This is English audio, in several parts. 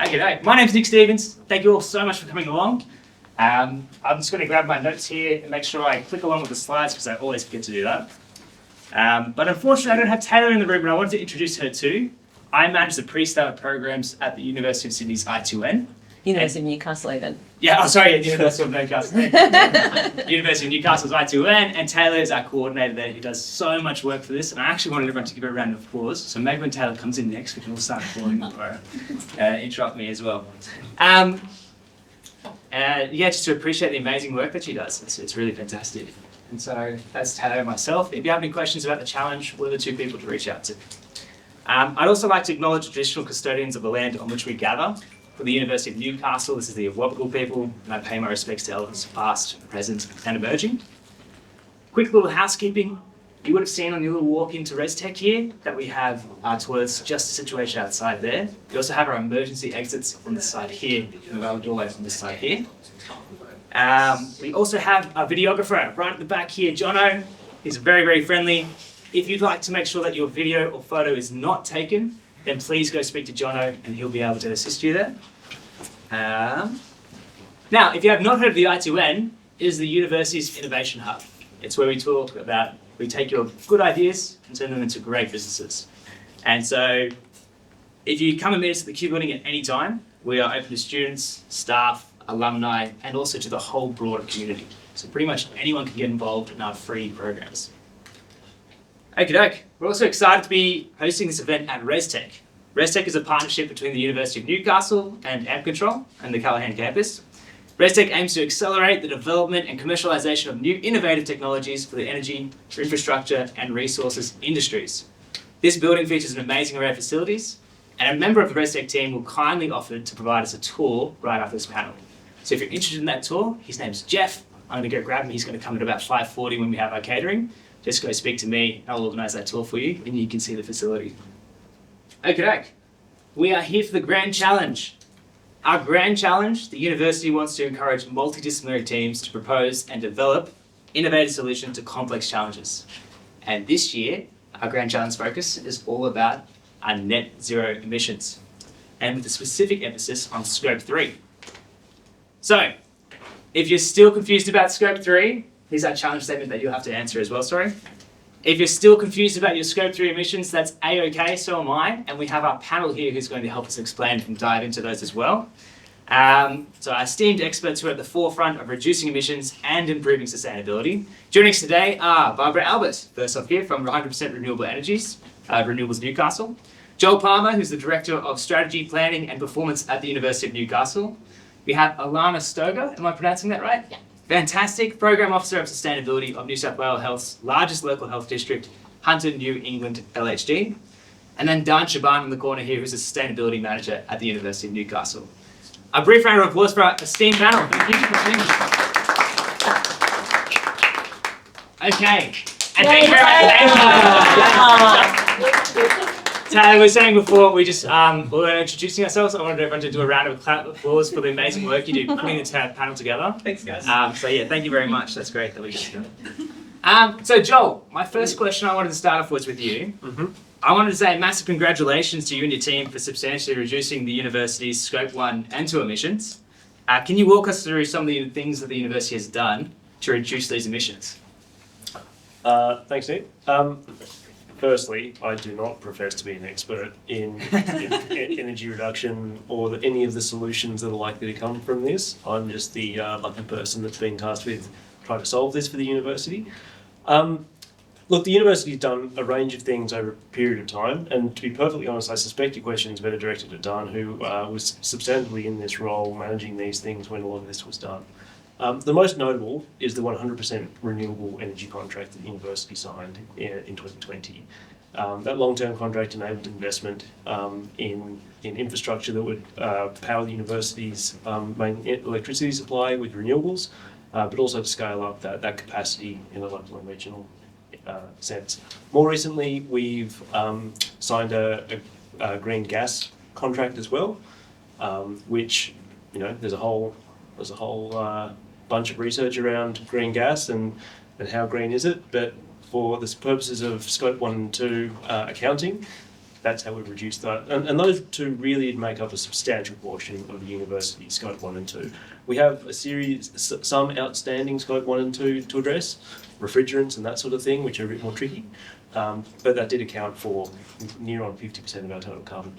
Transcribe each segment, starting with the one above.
Okay, my name's Nick Stevens. Thank you all so much for coming along. I'm just going to grab my notes here and make sure I click along with the slides because I always forget to do that. But unfortunately, I don't have Taylor in the room, and I wanted to introduce her too. I manage the pre-start programs at the University of Sydney's I2N. University of Newcastle even. Yeah, University of Newcastle. University of Newcastle's I2N, and Taylor is our coordinator there who does so much work for this, and I actually wanted everyone to give her a round of applause, so maybe when Taylor comes in next, we can all start applauding or interrupt me as well. Just to appreciate the amazing work that she does. It's really fantastic. And so that's Taylor and myself. If you have any questions about the challenge, we're the two people to reach out to. I'd also like to acknowledge the traditional custodians of the land on which we gather. For the University of Newcastle, this is the Awabakal people, and I pay my respects to elders past, present, and emerging. Quick little housekeeping. You would have seen on your little walk into ResTech here that we have our toilets just situated outside there. We also have our emergency exits on this side here, and our doorways on this side here. We also have a videographer right at the back here, Jono. He's very, very friendly. If you'd like to make sure that your video or photo is not taken, then please go speak to Jono and he'll be able to assist you there. Now, if you have not heard of the I2N, it is the university's innovation hub. It's where we take your good ideas and turn them into great businesses. And so, if you come and meet us at the Q building at any time, we are open to students, staff, alumni, and also to the whole broader community. So pretty much anyone can get involved in our free programs. Okie doke. We're also excited to be hosting this event at ResTech. ResTech is a partnership between the University of Newcastle and AMP Control and the Callaghan campus. ResTech aims to accelerate the development and commercialisation of new innovative technologies for the energy, infrastructure and resources industries. This building features an amazing array of facilities, and a member of the ResTech team will kindly offer to provide us a tour right after this panel. So if you're interested in that tour, his name's Jeff. I'm going to go grab him. He's going to come at about 5:40 when we have our catering. Just go speak to me, I'll organise that tour for you, and you can see the facility. Okay, we are here for the Grand Challenge. Our Grand Challenge, the university wants to encourage multidisciplinary teams to propose and develop innovative solutions to complex challenges. And this year, our Grand Challenge focus is all about our net zero emissions, and with a specific emphasis on Scope 3. So, if you're still confused about Scope 3, here's our challenge statement that you'll have to answer as well, sorry. If you're still confused about your Scope 3 emissions, that's A-OK, so am I. And we have our panel here who's going to help us explain and dive into those as well. So our esteemed experts who are at the forefront of reducing emissions and improving sustainability. Joining us today are Barbara Albert, first off here from 100% Renewable Energies, Renewables Newcastle. Joel Palmer, who's the Director of Strategy, Planning and Performance at the University of Newcastle. We have Alana Stoger, am I pronouncing that right? Yeah. Fantastic. Program Officer of Sustainability of New South Wales Health's largest local health district, Hunter New England LHD. And then Dan Shaban in the corner here, who's a Sustainability Manager at the University of Newcastle. A brief round of applause for our esteemed panel. Thank you for being here. Okay. And thank you very much. Taylor, we were saying before, we were introducing ourselves. I wanted everyone to do a round of applause for the amazing work you do putting the panel together. Thanks, guys. Thank you very much. That's great that we get to do it. So Joel, my first question I wanted to start off with you. Mm-hmm. I wanted to say massive congratulations to you and your team for substantially reducing the university's Scope 1 and 2 emissions. Can you walk us through some of the things that the university has done to reduce these emissions? Thanks, Nick. Firstly, I do not profess to be an expert in energy reduction or any of the solutions that are likely to come from this. I'm just the lucky person that's been tasked with trying to solve this for the university. Look, the university's done a range of things over a period of time, and to be perfectly honest, I suspect your question is better directed at Dan, who was substantively in this role managing these things when a lot of this was done. The most notable is the 100% renewable energy contract that the university signed in 2020. That long-term contract enabled investment in infrastructure that would power the university's main electricity supply with renewables, but also to scale up that capacity in a local and regional sense. More recently, we've signed a green gas contract as well, which, there's a whole bunch of research around green gas and how green is it, but for the purposes of Scope 1 and 2 accounting, that's how we reduce that. And those two really make up a substantial portion of the university scope 1 and 2. We have a series, some outstanding scope 1 and 2 to address, refrigerants and that sort of thing, which are a bit more tricky. But that did account for near on 50% of our total carbon.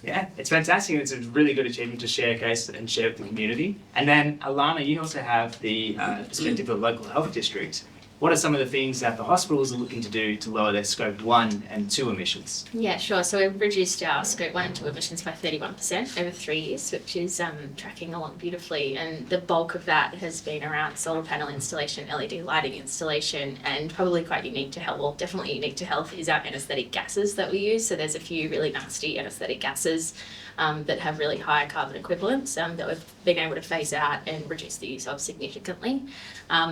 Yeah, it's fantastic. It's a really good achievement to showcase and share with the community. And then, Alana, you also have the perspective of local health district. What are some of the things that the hospitals are looking to do to lower their scope 1 and 2 emissions? Yeah, sure. So we've reduced our scope 1 and 2 emissions by 31% over 3 years, which is tracking along beautifully. And the bulk of that has been around solar panel installation, LED lighting installation, and probably quite unique to health, well, definitely unique to health, is our anaesthetic gases that we use. So there's a few really nasty anaesthetic gases that have really high carbon equivalents that we've been able to phase out and reduce the use of significantly.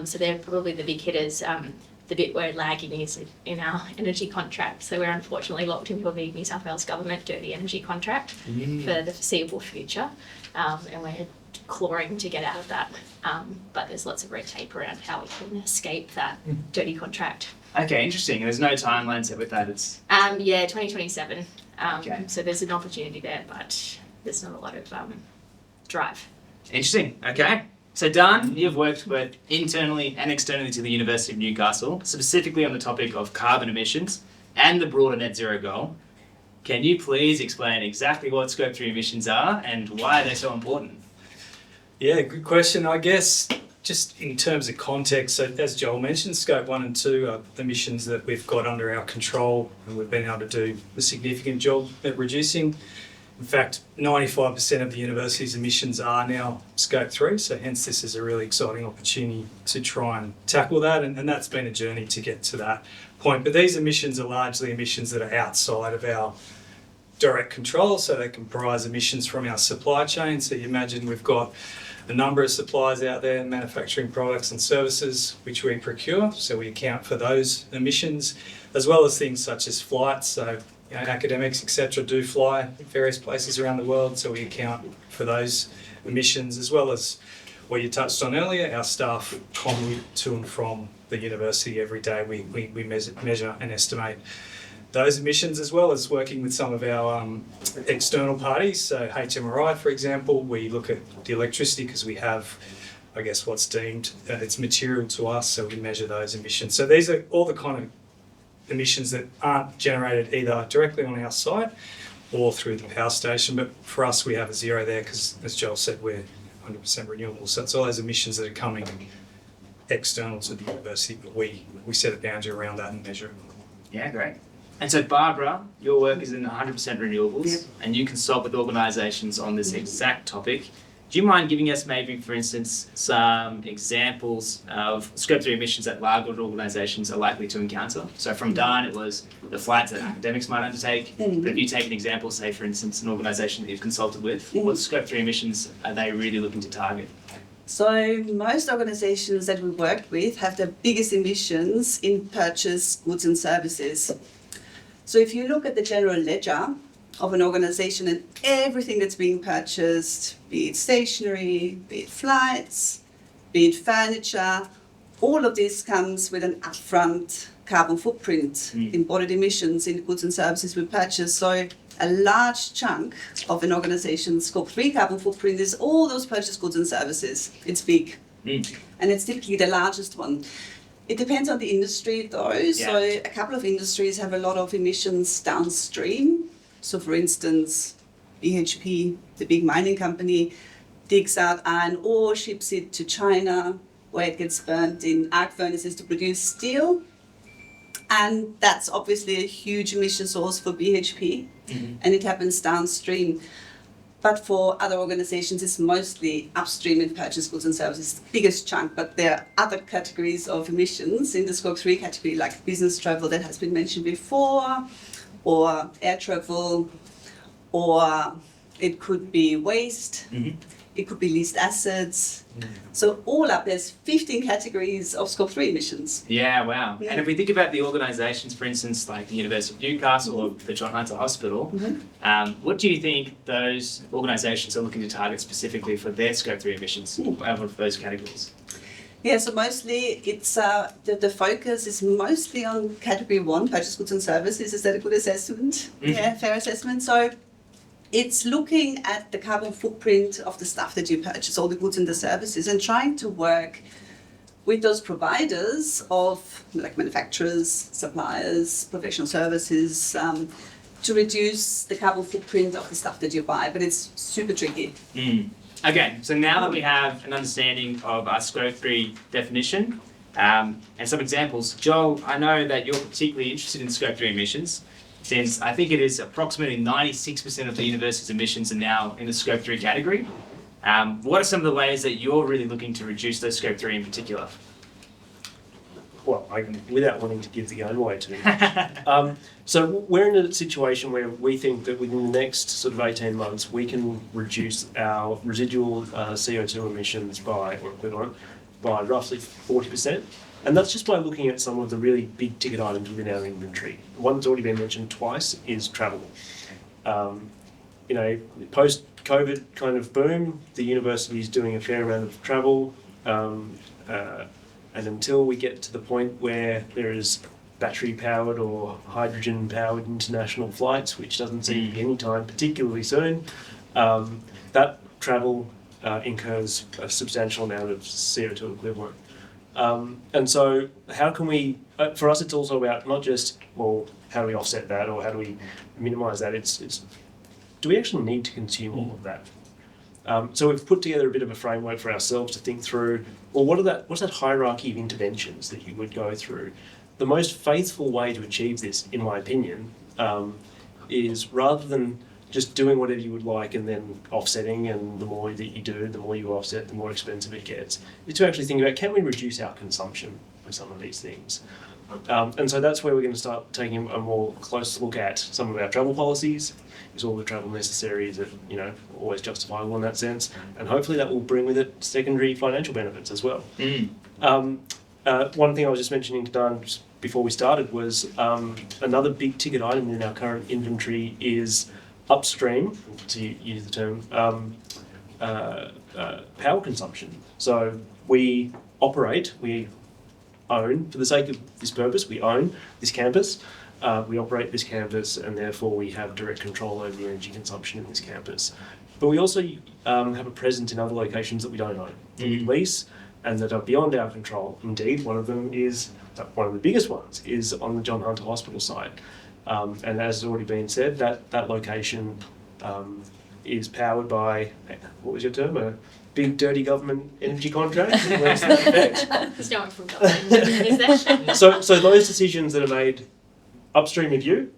So they're probably the big hitters. The bit we're lagging is in our energy contract. So we're unfortunately locked into a big New South Wales government dirty energy contract for the foreseeable future. And we're clawing to get out of that. But there's lots of red tape around how we can escape that dirty contract. Okay, interesting. There's no timeline set with that. It's 2027. Okay. So there's an opportunity there, but there's not a lot of drive. interesting. Okay. So, Dan, you've worked both internally and externally to the University of Newcastle, specifically on the topic of carbon emissions and the broader net zero goal. Can you please explain exactly what Scope 3 emissions are and why they're so important? Yeah, good question. I guess just in terms of context, so as Joel mentioned, Scope 1 and 2 are the emissions that we've got under our control and we've been able to do a significant job at reducing. In fact, 95% of the university's emissions are now Scope 3, so hence this is a really exciting opportunity to try and tackle that, and that's been a journey to get to that point. But these emissions are largely emissions that are outside of our direct control, so they comprise emissions from our supply chain. So you imagine we've got a number of suppliers out there manufacturing products and services which we procure, so we account for those emissions, as well as things such as flights. So academics, etc., do fly in various places around the world, so we account for those emissions, as well as what you touched on earlier, our staff commute to and from the university every day. We measure and estimate those emissions, as well as working with some of our external parties. So HMRI, for example, we look at the electricity because we have, I guess, what's deemed it's material to us, so we measure those emissions. So these are all the kind of emissions that aren't generated either directly on our site or through the power station, but for us we have a zero there because, as Joel said, we're 100% renewable. So it's all those emissions that are coming external to the university, but we set a boundary around that and measure it. Yeah, great. And so, Barbara, your work is in 100% renewables, and you consult with organisations on this exact topic. Do you mind giving us maybe, for instance, some examples of Scope 3 emissions that larger organisations are likely to encounter? So from Dan, it was the flights that academics might undertake. But if you take an example, say, for instance, an organisation that you've consulted with, what Scope 3 emissions are they really looking to target? So most organisations that we work with have the biggest emissions in purchased goods and services. So if you look at the general ledger of an organisation and everything that's being purchased, be it stationery, be it flights, be it furniture, all of this comes with an upfront carbon footprint, embodied emissions in goods and services we purchase. So a large chunk of an organisation's Scope 3 carbon footprint is all those purchased goods and services. It's big. And it's typically the largest one. It depends on the industry though. Yeah. So a couple of industries have a lot of emissions downstream. So for instance, BHP, the big mining company, digs out iron ore, ships it to China, where it gets burnt in arc furnaces to produce steel. And that's obviously a huge emission source for BHP, and it happens downstream. But for other organisations, it's mostly upstream in purchased goods and services, the biggest chunk. But there are other categories of emissions in the Scope 3 category, like business travel that has been mentioned before, or air travel, or it could be waste, it could be leased assets. So all up, there's 15 categories of Scope 3 emissions. Yeah, wow. And if we think about the organisations, for instance, like the University of Newcastle or the John Hunter Hospital, what do you think those organisations are looking to target specifically for their Scope 3 emissions out of those categories? Yeah, so mostly it's the focus is mostly on category 1, purchase goods and services. Is that a good assessment? Yeah, fair assessment. So it's looking at the carbon footprint of the stuff that you purchase, all the goods and the services, and trying to work with those providers of like manufacturers, suppliers, professional services, to reduce the carbon footprint of the stuff that you buy. But it's super tricky. Okay, so now that we have an understanding of our Scope 3 definition and some examples, Joel, I know that you're particularly interested in Scope 3 emissions, since I think it is approximately 96% of the university's emissions are now in the Scope 3 category. What are some of the ways that you're really looking to reduce those Scope 3 in particular? Well, without wanting to give the game away too much. So we're in a situation where we think that within the next sort of 18 months, we can reduce our residual CO2 emissions by, or equivalent, by roughly 40%. And that's just by looking at some of the really big ticket items within our inventory. One that's already been mentioned twice is travel. Post-COVID kind of boom, the university is doing a fair amount of travel. And until we get to the point where there is battery-powered or hydrogen-powered international flights, which doesn't seem to be any time particularly soon, that travel incurs a substantial amount of CO2 equivalent. And so how can we, for us it's also about not just, well, how do we offset that or how do we minimise that, it's do we actually need to consume all of that? So we've put together a bit of a framework for ourselves to think through, well, what's that hierarchy of interventions that you would go through? The most faithful way to achieve this, in my opinion, is rather than just doing whatever you would like and then offsetting, and the more that you do, the more you offset, the more expensive it gets, is to actually think about, can we reduce our consumption with some of these things? And so that's where we're going to start taking a more close look at some of our travel policies. Is all the travel necessary? Is it, always justifiable in that sense? And hopefully that will bring with it secondary financial benefits as well. One thing I was just mentioning to Dan just before we started was another big ticket item in our current inventory is upstream, to use the term, power consumption. So we own, for the sake of this purpose, we own this campus. We operate this campus, and therefore we have direct control over the energy consumption in this campus. But we also have a presence in other locations that we don't own, that we lease, and that are beyond our control. Indeed, one of them is, one of the biggest ones, is on the John Hunter Hospital site. And as has already been said, that location is powered by, what was your term? A big dirty government energy contract? Where's that effect? There's no one from government, is there? So those decisions that are made upstream of you,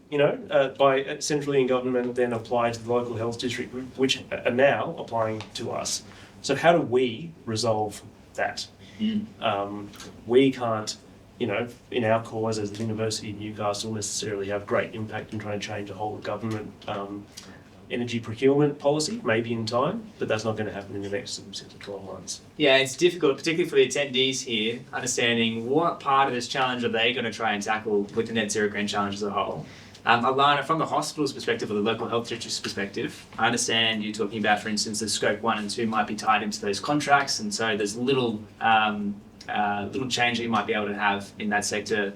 by centrally in government, then apply to the local health district, which are now applying to us. So how do we resolve that? We can't, in our cause as the University of Newcastle, necessarily have great impact in trying to change a whole of government energy procurement policy, maybe in time, but that's not going to happen in the next 6 to 12 months. Yeah, it's difficult, particularly for the attendees here, understanding what part of this challenge are they going to try and tackle with the Net Zero Grand Challenge as a whole. Alana, from the hospital's perspective or the local health district's perspective, I understand you talking about, for instance, the Scope 1 and 2 might be tied into those contracts, and so there's little change that you might be able to have in that sector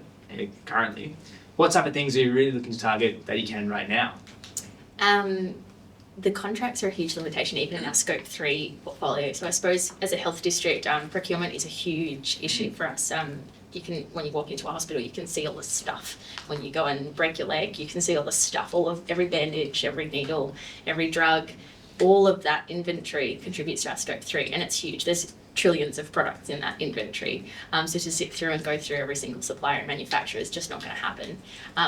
currently. What type of things are you really looking to target that you can right now? The contracts are a huge limitation even in our Scope 3 portfolio. So I suppose as a health district, procurement is a huge issue for us. When you walk into a hospital, you can see all the stuff. When you go and break your leg, you can see all the stuff, every bandage, every needle, every drug. All of that inventory contributes to our Scope 3, and it's huge. There's trillions of products in that inventory. So to sit through and go through every single supplier and manufacturer is just not going to happen.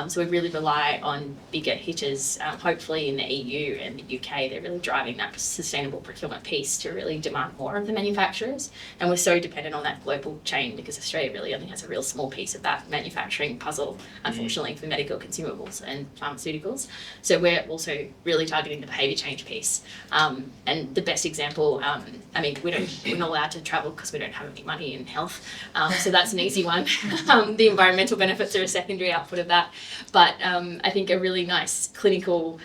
So we really rely on bigger hitters, hopefully in the EU and the UK. They're really driving that sustainable procurement piece to really demand more of the manufacturers. And we're so dependent on that global chain because Australia really only has a real small piece of that manufacturing puzzle, unfortunately, for medical consumables and pharmaceuticals. So we're also really targeting the behaviour change piece. And the best example, we're not allowed to to travel because we don't have any money in health. So that's an easy one. The environmental benefits are a secondary output of that. But I think a really nice clinical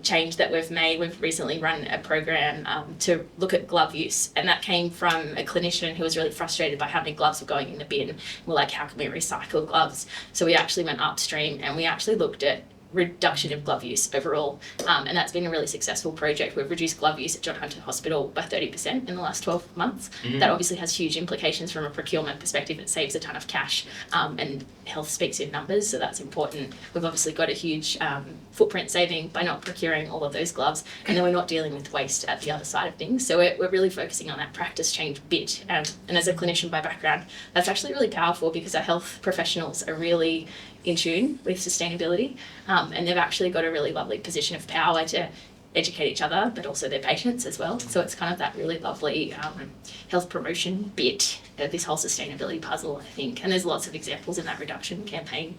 change that we've made, we've recently run a program to look at glove use. And that came from a clinician who was really frustrated by how many gloves were going in the bin. We're like, how can we recycle gloves? So we actually went upstream and we actually looked at reduction of glove use overall, and that's been a really successful project. We've reduced glove use at John Hunter Hospital by 30% in the last 12 months. That obviously has huge implications from a procurement perspective. It saves a ton of cash, and health speaks in numbers, so that's important. We've obviously got a huge footprint saving by not procuring all of those gloves, and then we're not dealing with waste at the other side of things. So we're really focusing on that practice change bit, and as a clinician by background, that's actually really powerful because our health professionals are really in tune with sustainability, and they've actually got a really lovely position of power to educate each other, but also their patients as well. So it's kind of that really lovely health promotion bit of this whole sustainability puzzle, I think. And there's lots of examples in that reduction campaign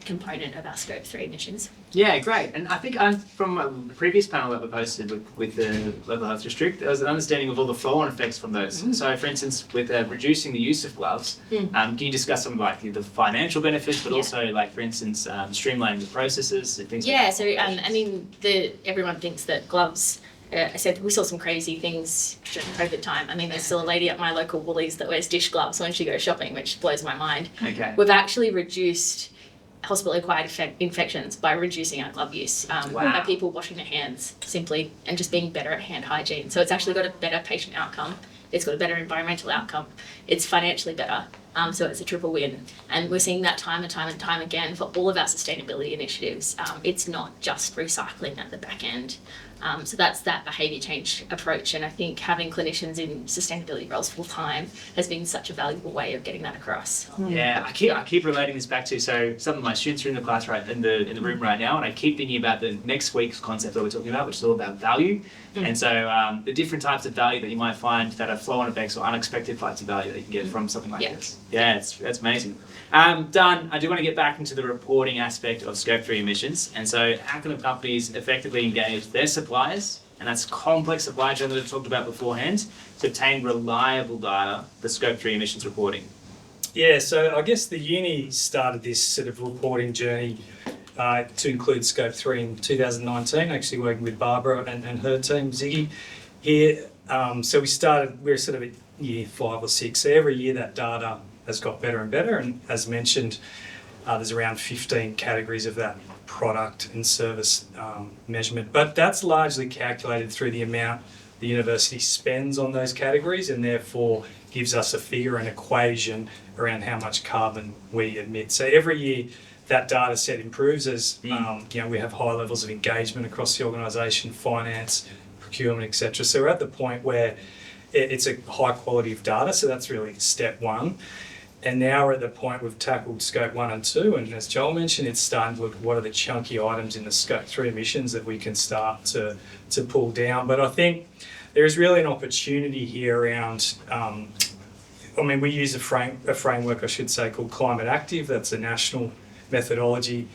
component of our Scope 3 emissions. Yeah, great. And I think from a previous panel that we posted with the Local Health District, there was an understanding of all the flow-on effects from those. So, for instance, with reducing the use of gloves, can you discuss some like the financial benefits, but also, like for instance, streamlining the processes and things? Yeah. Like So I mean, everyone thinks that gloves. I said we saw some crazy things during COVID time. I mean, there's still a lady at my local Woolies that wears dish gloves when she goes shopping, which blows my mind. Okay. We've actually reduced hospital-acquired infections by reducing our glove use, by people washing their hands simply and just being better at hand hygiene. So it's actually got a better patient outcome. It's got a better environmental outcome. It's financially better. So it's a triple win. And we're seeing that time and time and time again for all of our sustainability initiatives. It's not just recycling at the back end. So that's that behaviour change approach. And I think having clinicians in sustainability roles full time has been such a valuable way of getting that across. Yeah, I keep relating this back to, so some of my students are in the class in the room right now, and I keep thinking about the next week's concept that we're talking about, which is all about value. And so the different types of value that you might find that are flow-on effects or unexpected types of value that you can get from something like this. Yeah, that's amazing. Dan, I do want to get back into the reporting aspect of Scope 3 emissions. And so how can companies effectively engage their suppliers, and that's complex supply chain that I talked about beforehand, to obtain reliable data for Scope 3 emissions reporting? Yeah, so I guess the uni started this sort of reporting journey to include Scope 3 in 2019, actually working with Barbara and her team, Ziggy, here. So we're sort of at year 5 or 6. So every year that data has got better and better. And as mentioned, there's around 15 categories of that product and service measurement. But that's largely calculated through the amount the university spends on those categories, and therefore gives us a figure, an equation around how much carbon we emit. So every year that data set improves as we have high levels of engagement across the organisation, finance, procurement, etc. So we're at the point where it's a high quality of data, so that's really step one. And now we're at the point we've tackled Scope 1 and 2, and as Joel mentioned, it's starting to look at what are the chunky items in the Scope 3 emissions that we can start to pull down. But I think there is really an opportunity here around, we use a framework, I should say, called Climate Active. That's a national methodology.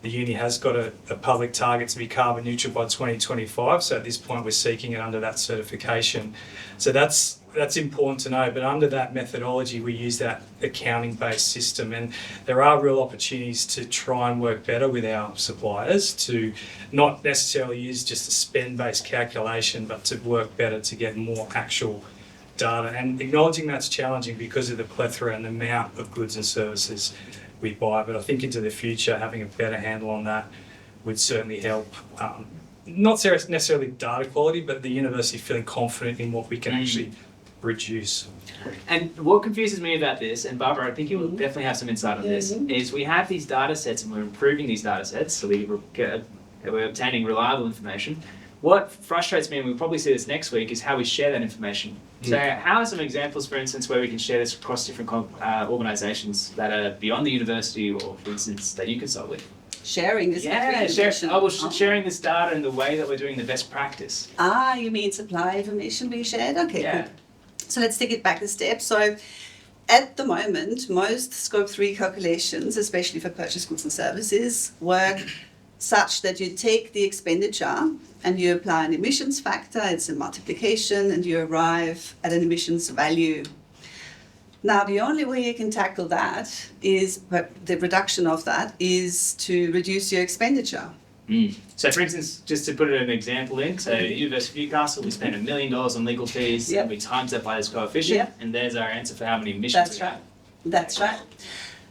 The uni has got a public target to be carbon neutral by 2025, so at this point we're seeking it under that certification. So that's important to know, but under that methodology we use that accounting-based system, and there are real opportunities to try and work better with our suppliers to not necessarily use just a spend-based calculation, but to work better to get more actual data, and acknowledging that's challenging because of the plethora and the amount of goods and services we buy. But I think into the future having a better handle on that would certainly help, not necessarily data quality, but the university feeling confident in what we can actually reduce. And what confuses me about this, and Barbara, I think you will definitely have some insight on this, is we have these data sets and we're improving these data sets, so we're obtaining reliable information. What frustrates me, and we'll probably see this next week, is how we share that information. So how are some examples, for instance, where we can share this across different organisations that are beyond the university, or for instance, that you consult with? Sharing this information. Sharing this data in the way that we're doing the best practice. You mean supply information being shared? Okay, Yeah. good. So let's take it back a step. So at the moment, most Scope 3 calculations, especially for purchased goods and services, work such that you take the expenditure and you apply an emissions factor, it's a multiplication, and you arrive at an emissions value. Now, the only way you can tackle that is, the reduction of that is to reduce your expenditure. So, for instance, just to put it an example in, so University of Newcastle, we spend $1 million on legal fees, Yep. and we times that by this coefficient, Yep. and there's our answer for how many emissions That's we right. have. That's right.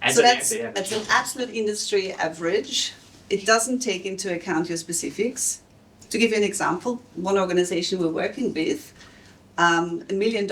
And So the that's answer, yeah. an absolute industry average. It doesn't take into account your specifics. To give you an example, one organization we're working with, $1 million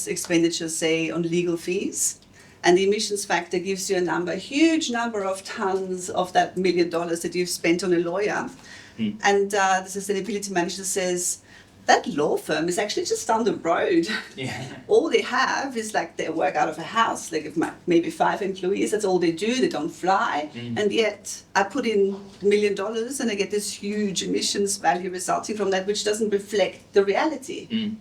expenditure, say, on legal fees, and the emissions factor gives you a huge number of tons of that $1 million that you've spent on a lawyer. And the sustainability manager says, that law firm is actually just down the road. Yeah. All they have is like they work out of a house, like if maybe 5 employees, that's all they do, they don't fly. And yet I put in $1 million and I get this huge emissions value resulting from that, which doesn't reflect the reality.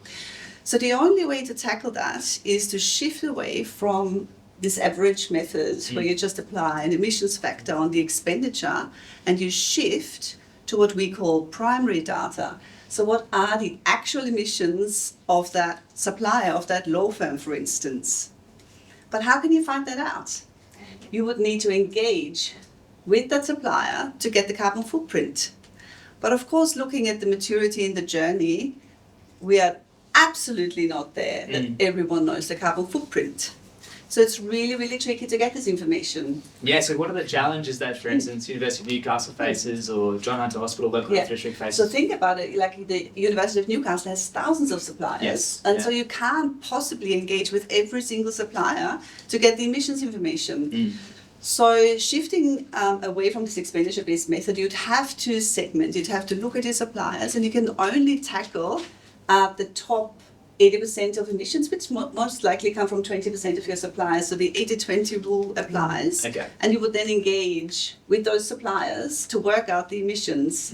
So the only way to tackle that is to shift away from this average method where you just apply an emissions factor on the expenditure and you shift to what we call primary data. So what are the actual emissions of that supplier, of that law firm, for instance? But how can you find that out? You would need to engage with that supplier to get the carbon footprint. But of course, looking at the maturity in the journey, we are absolutely not there that everyone knows the carbon footprint. So it's really, really tricky to get this information. Yeah, so what are the challenges that, for instance, University of Newcastle faces or John Hunter Hospital local health district faces? So think about it, like the University of Newcastle has thousands of suppliers. Yes, And yeah. so you can't possibly engage with every single supplier to get the emissions information. So shifting away from this expenditure-based method, you'd have to segment, you'd have to look at your suppliers, and you can only tackle the top 80% of emissions, which most likely come from 20% of your suppliers. So the 80-20 rule applies. Okay. And you would then engage with those suppliers to work out the emissions.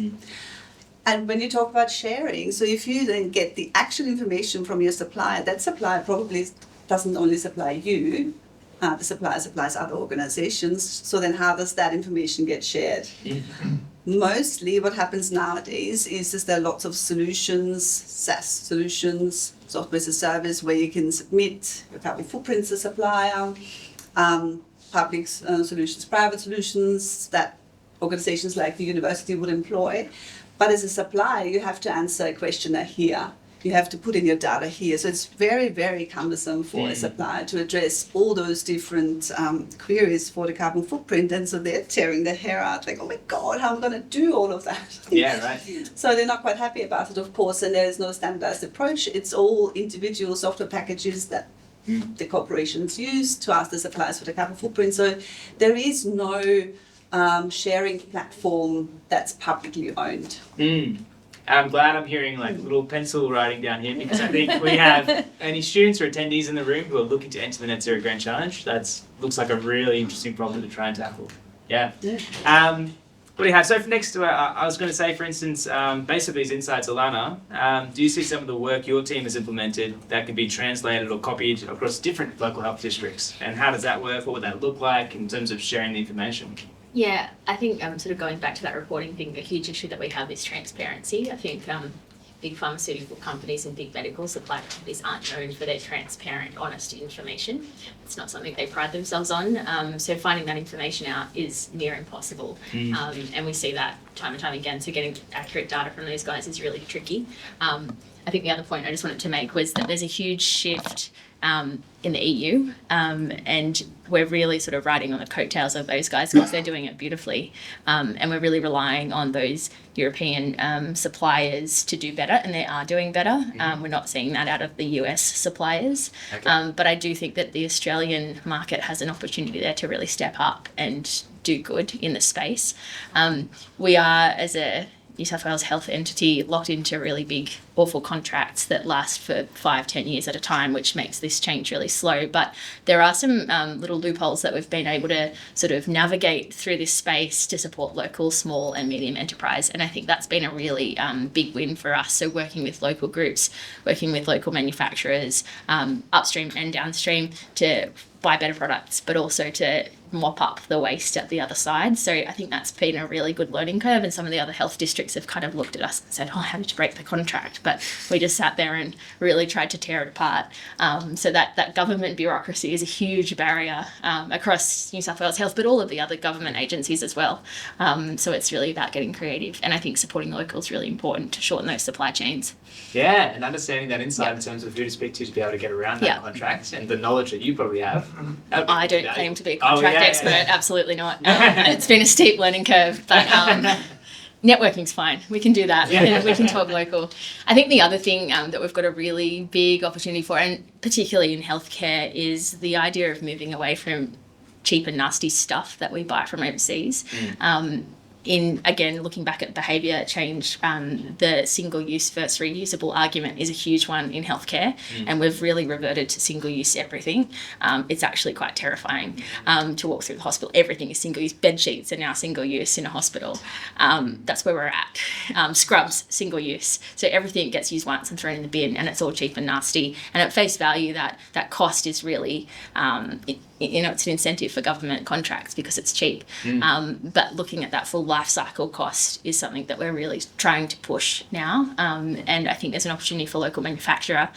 And when you talk about sharing, so if you then get the actual information from your supplier, that supplier probably doesn't only supply you, the supplier supplies other organizations. So then how does that information get shared? Mostly what happens nowadays is there are lots of solutions, SaaS solutions, software as a service, where you can submit your carbon footprint to supplier, public solutions, private solutions that organizations like the university would employ. But as a supplier, you have to answer a questionnaire here. You have to put in your data here. So it's very, very cumbersome for a supplier to address all those different queries for the carbon footprint. And so they're tearing their hair out, like, oh my God, how am I going to do all of that? Yeah, right. So they're not quite happy about it, of course, and there is no standardized approach. It's all individual software packages that the corporations use to ask the suppliers for the carbon footprint. So there is no sharing platform that's publicly owned. I'm glad I'm hearing like little pencil writing down here, because I think we have any students or attendees in the room who are looking to enter the Net Zero Grand Challenge. That looks like a really interesting problem to try and tackle. Yeah. What do you have? So for next to I was going to say, for instance, based on these insights, Alana, do you see some of the work your team has implemented that can be translated or copied across different local health districts? And how does that work? What would that look like in terms of sharing the information? Yeah, I think sort of going back to that reporting thing, a huge issue that we have is transparency. I think big pharmaceutical companies and big medical supply companies aren't known for their transparent, honest information. It's not something they pride themselves on. So finding that information out is near impossible. And we see that time and time again. So getting accurate data from those guys is really tricky. I think the other point I just wanted to make was that there's a huge shift in the EU, and we're really sort of riding on the coattails of those guys because they're doing it beautifully, and we're really relying on those European suppliers to do better, and they are doing better. We're not seeing that out of the US suppliers, but I do think that the Australian market has an opportunity there to really step up and do good in the space. We are, as a New South Wales health entity, locked into really big, awful contracts that last for 5-10 years at a time, which makes this change really slow. But there are some little loopholes that we've been able to sort of navigate through this space to support local, small and medium enterprise. And I think that's been a really big win for us. So working with local groups, working with local manufacturers, upstream and downstream, to buy better products, but also to mop up the waste at the other side. So I think that's been a really good learning curve, and some of the other health districts have kind of looked at us and said, oh, how did you break the contract? But we just sat there and really tried to tear it apart. So that government bureaucracy is a huge barrier across New South Wales Health, but all of the other government agencies as well. So it's really about getting creative, and I think supporting the local is really important to shorten those supply chains. Yeah, and understanding that insight in terms of who to speak to be able to get around that contract, and the knowledge that you probably have. I don't claim to be a contract expert, absolutely not. It's been a steep learning curve, but networking's fine. We can do that. Yeah. We can talk local. I think the other thing that we've got a really big opportunity for, and particularly in healthcare, is the idea of moving away from cheap and nasty stuff that we buy from overseas. Again, looking back at behaviour change, the single-use versus reusable argument is a huge one in healthcare, and we've really reverted to single-use everything. It's actually quite terrifying to walk through the hospital. Everything is single-use. Bed sheets are now single-use in a hospital. That's where we're at. Scrubs, single-use. So everything gets used once and thrown in the bin, and it's all cheap and nasty. And at face value, that cost is really... it's an incentive for government contracts because it's cheap. But looking at that full life cycle cost is something that we're really trying to push now. And I think there's an opportunity for local manufacturer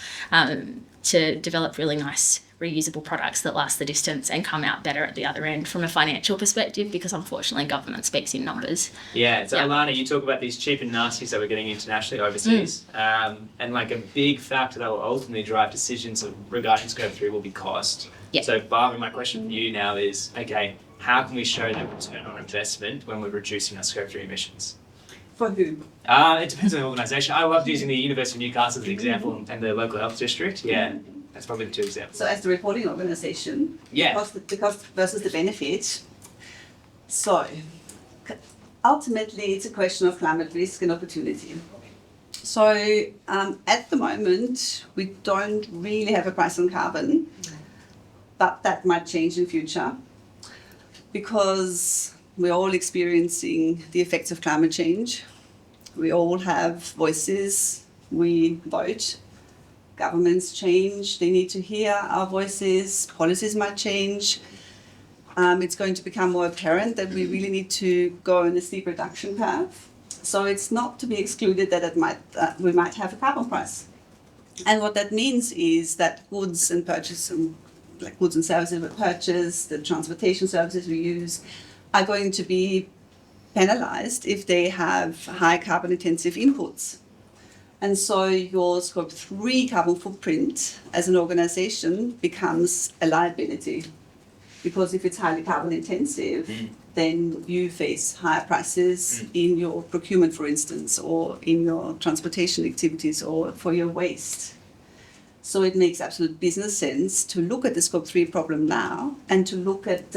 to develop really nice reusable products that last the distance and come out better at the other end from a financial perspective, because unfortunately government speaks in numbers. Yeah, so Alana, you talk about these cheap and nasties that we're getting internationally overseas, and like a big factor that will ultimately drive decisions regarding Scope 3 will be cost. Yeah. So Barbara, my question for you now is, okay, how can we show that return on investment when we're reducing our Scope 3 emissions? For who? It depends on the organisation. I loved using the University of Newcastle as an example, and the local health district. Yeah, that's probably the two examples. So as the reporting organisation, Yeah. the cost versus the benefit. So ultimately, it's a question of climate risk and opportunity. So at the moment, we don't really have a price on carbon, but that might change in future because we're all experiencing the effects of climate change. We all have voices, we vote, governments change, they need to hear our voices, policies might change. It's going to become more apparent that we really need to go in a steep reduction path. So it's not to be excluded that we might have a carbon price. And what that means is that goods and services we purchase, the transportation services we use, are going to be penalised if they have high carbon intensive inputs. And so your Scope 3 carbon footprint as an organisation becomes a liability. Because if it's highly carbon intensive, then you face higher prices in your procurement, for instance, or in your transportation activities or for your waste. So it makes absolute business sense to look at the Scope 3 problem now and to look at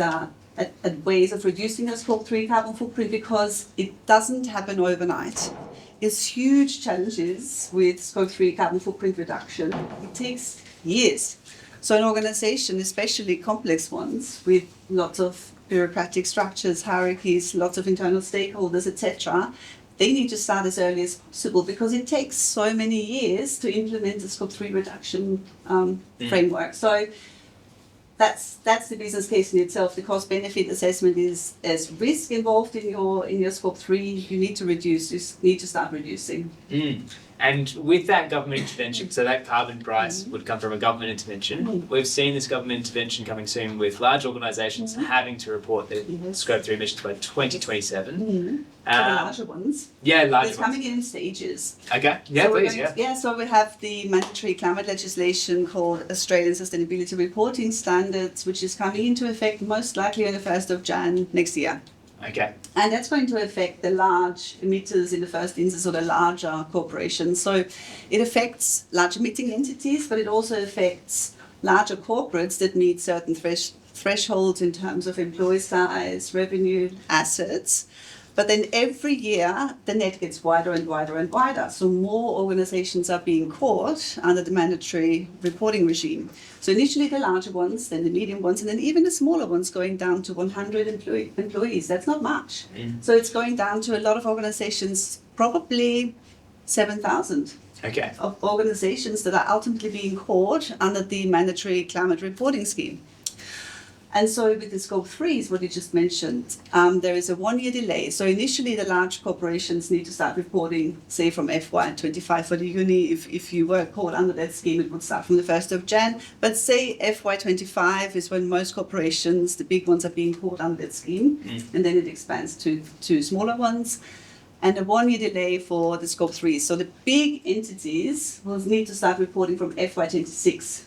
ways of reducing the Scope 3 carbon footprint, because it doesn't happen overnight. There's huge challenges with Scope 3 carbon footprint reduction. It takes years. So an organisation, especially complex ones with lots of bureaucratic structures, hierarchies, lots of internal stakeholders, etc., they need to start as early as possible because it takes so many years to implement the Scope 3 reduction framework. So that's the business case in itself. The cost benefit assessment is as risk involved in your Scope 3, you need to start reducing. And with that government intervention, so that carbon price would come from a government intervention. We've seen this government intervention coming soon with large organisations having to report their Scope 3 emissions by 2027. For the larger ones. Yeah, larger It's ones. coming in stages. Okay, yeah, So please, yeah. So we have the mandatory climate legislation called Australian Sustainability Reporting Standards, which is coming into effect most likely on the 1st of Jan next year. Okay. And that's going to affect the large emitters in the first instance, or the larger corporations. So it affects large emitting entities, but it also affects larger corporates that meet certain thresholds in terms of employee size, revenue, assets. But then every year, the net gets wider and wider and wider. So more organizations are being caught under the mandatory reporting regime. So initially the larger ones, then the medium ones, and then even the smaller ones going down to 100 employees. That's not much. So it's going down to a lot of organizations, probably 7,000. Okay. Of organizations that are ultimately being caught under the mandatory climate reporting scheme. And so with the scope 3 is what you just mentioned, there is a 1-year delay. So initially the large corporations need to start reporting, say from FY25 for the uni. If you were caught under that scheme, it would start from the 1st of Jan. But say FY25 is when most corporations, the big ones, are being caught under that scheme. And then it expands to smaller ones. And a 1-year delay for the scope 3. So the big entities will need to start reporting from FY26,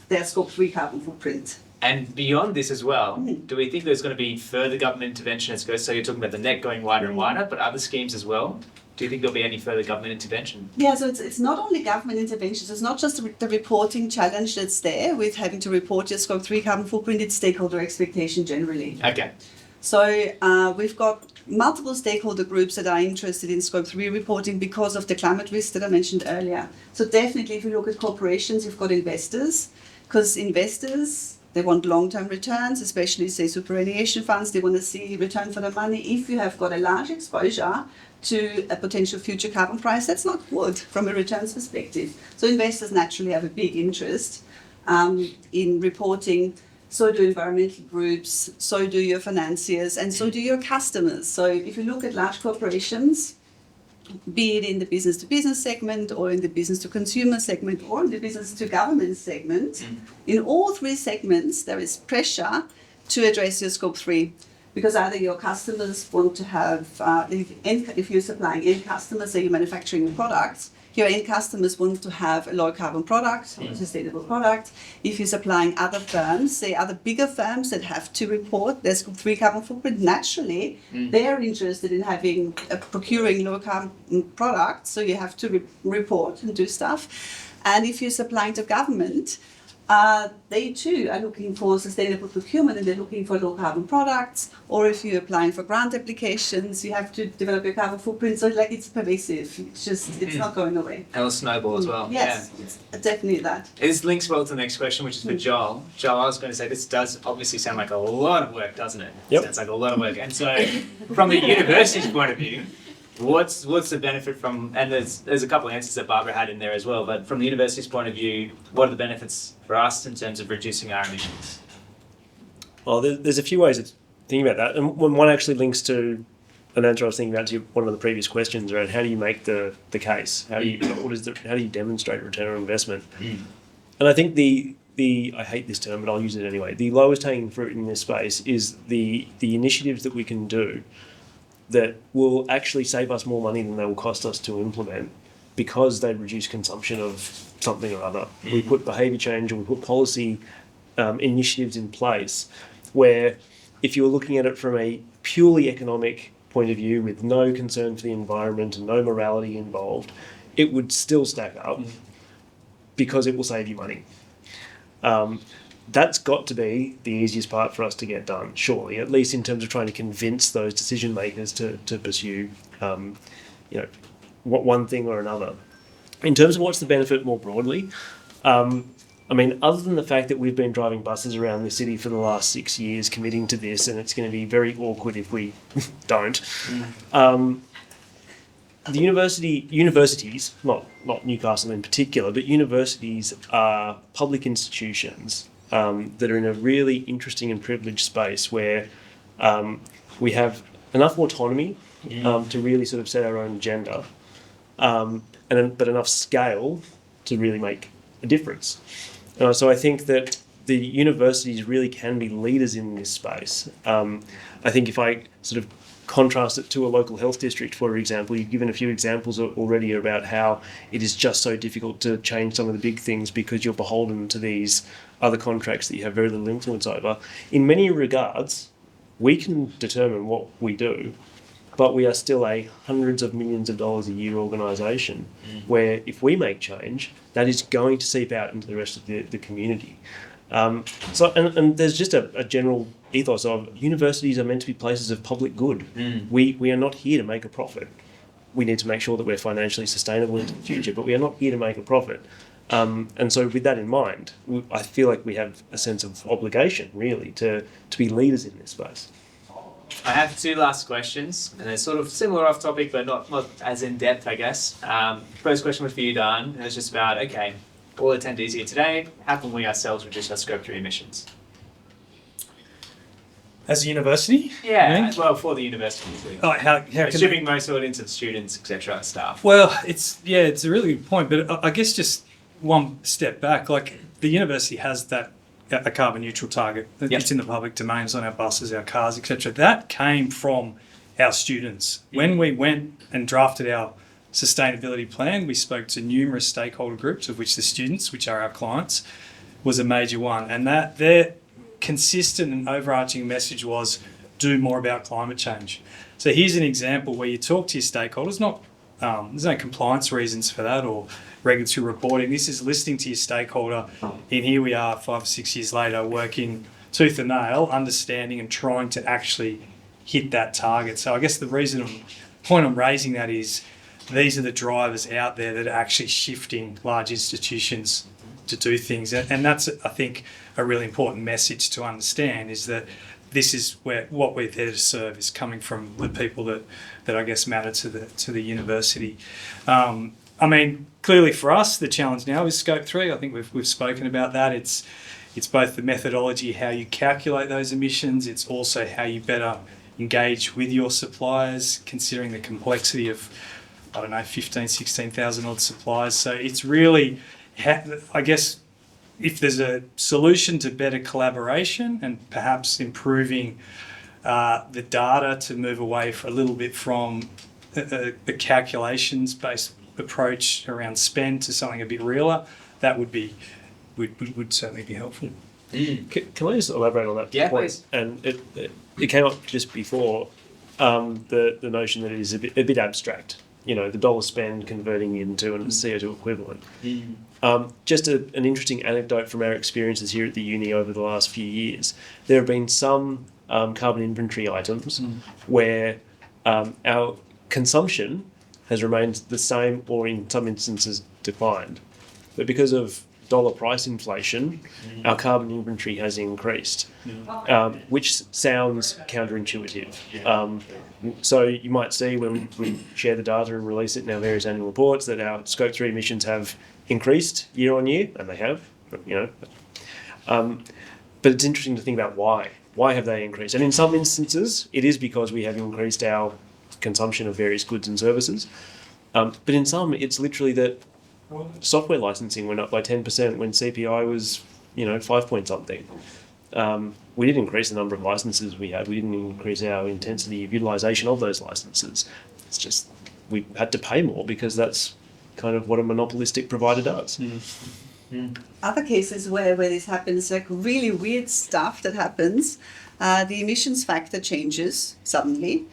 their scope 3 carbon footprint. And beyond this as well, do we think there's going to be further government intervention as goes? So you're talking about the net going wider and wider, but other schemes as well. Do you think there'll be any further government intervention? Yeah, so it's not only government interventions, it's not just the reporting challenge that's there with having to report your scope 3 carbon footprint, it's stakeholder expectation generally. Okay. So we've got multiple stakeholder groups that are interested in scope 3 reporting because of the climate risk that I mentioned earlier. So definitely if you look at corporations, you've got investors, because investors, they want long-term returns, especially say superannuation funds, they want to see return for their money. If you have got a large exposure to a potential future carbon price, that's not good from a returns perspective. So investors naturally have a big interest in reporting. So do environmental groups, so do your financiers, and so do your customers. So if you look at large corporations, be it in the business to business segment or in the business to consumer segment or in the business to government segment, in all 3 segments there is pressure to address your scope 3. Because either your customers want to have, if you're supplying end customers, say you're manufacturing products, your end customers want to have a low carbon product or a sustainable product. If you're supplying other firms, say other bigger firms that have to report their scope 3 carbon footprint, naturally they're interested in having procuring low carbon products, so you have to report and do stuff. And if you're supplying to government, they too are looking for sustainable procurement and they're looking for low carbon products. Or if you're applying for grant applications, you have to develop your carbon footprint. So like it's pervasive. It's just, it's not going away. And it'll snowball as well. Yes, it's definitely that. This links well to the next question, which is for Joel. Joel, I was going to say this does obviously sound like a lot of work, doesn't it? Yep. Sounds like a lot of work. And so from the university's point of view, what's the benefit from, and there's a couple of answers that Barbara had in there as well, but from the university's point of view, what are the benefits for us in terms of reducing our emissions? Well, there's a few ways of thinking about that, and one actually links to an answer I was thinking about to one of the previous questions around how do you make the case? How do you demonstrate return on investment? And I think the I hate this term, but I'll use it anyway. The lowest hanging fruit in this space is the initiatives that we can do that will actually save us more money than they will cost us to implement because they reduce consumption of something or other. We put behaviour change or we put policy initiatives in place where if you're looking at it from a purely economic point of view with no concern for the environment and no morality involved, it would still stack up because it will save you money. That's got to be the easiest part for us to get done, surely, at least in terms of trying to convince those decision makers to pursue, one thing or another. In terms of what's the benefit more broadly, I mean, other than the fact that we've been driving buses around the city for the last 6 years committing to this, and it's going to be very awkward if we don't. The universities, not Newcastle in particular, but universities are public institutions that are in a really interesting and privileged space where we have enough autonomy to really sort of set our own agenda, but enough scale to really make a difference. So I think that the universities really can be leaders in this space. I think if I sort of contrast it to a local health district, for example, you've given a few examples already about how it is just so difficult to change some of the big things because you're beholden to these other contracts that you have very little influence over. In many regards, we can determine what we do, but we are still a hundreds of millions of dollars a year organisation where if we make change, that is going to seep out into the rest of the community. And there's just a general ethos of universities are meant to be places of public good. We are not here to make a profit. We need to make sure that we're financially sustainable into the future, but we are not here to make a profit. And so with that in mind, I feel like we have a sense of obligation, really, to be leaders in this space. I have two last questions, and they're sort of similar off topic, but not as in depth, I guess. First question was for you, Dan. It was just about, okay, all attendees here today, how can we ourselves reduce our scope 3 emissions? As a university? Yeah, well, for the university. Oh, how can Assuming most audience of students, etc., staff. Well, it's a really good point, but I guess just one step back, like the university has a carbon neutral target. Yep. It's in the public domain, it's on our buses, our cars, etc. That came from our students. When we went and drafted our sustainability plan, we spoke to numerous stakeholder groups, of which the students, which are our clients, was a major one, and that their consistent and overarching message was do more about climate change. So here's an example where you talk to your stakeholders, there's no compliance reasons for that or regulatory reporting. This is listening to your stakeholder, and here we are 5 or 6 years later working tooth and nail, understanding and trying to actually hit that target. So I guess the point I'm raising that is these are the drivers out there that are actually shifting large institutions to do things, and that's, I think, a really important message to understand, is that this is where what we're there to serve is coming from the people that I guess matter to the university. I mean, clearly for us, the challenge now is Scope 3. I think we've spoken about that. It's both the methodology, how you calculate those emissions. It's also how you better engage with your suppliers, considering the complexity of, 16,000 odd suppliers. So it's really, I guess, if there's a solution to better collaboration and perhaps improving the data to move away for a little bit from the calculations-based approach around spend to something a bit realer, that would certainly be helpful. Can I just elaborate on that Yeah, point? please. And it came up just before, the notion that it is a bit abstract. You know, the dollar spend converting into a CO2 equivalent. Just an interesting anecdote from our experiences here at the uni over the last few years. There have been some carbon inventory items where our consumption has remained the same, or in some instances declined. But because of dollar price inflation, our carbon inventory has increased, which sounds counterintuitive. So you might see when we share the data and release it in our various annual reports that our Scope 3 emissions have increased year on year, and they have, but it's interesting to think about why. Why have they increased? And in some instances, it is because we have increased our consumption of various goods and services. But in some, it's literally that software licensing went up by 10% when CPI was, 5 point something. We didn't increase the number of licenses we had. We didn't increase our intensity of utilisation of those licenses. It's just we had to pay more because that's kind of what a monopolistic provider does. Other cases where this happens, like really weird stuff that happens, the emissions factor changes suddenly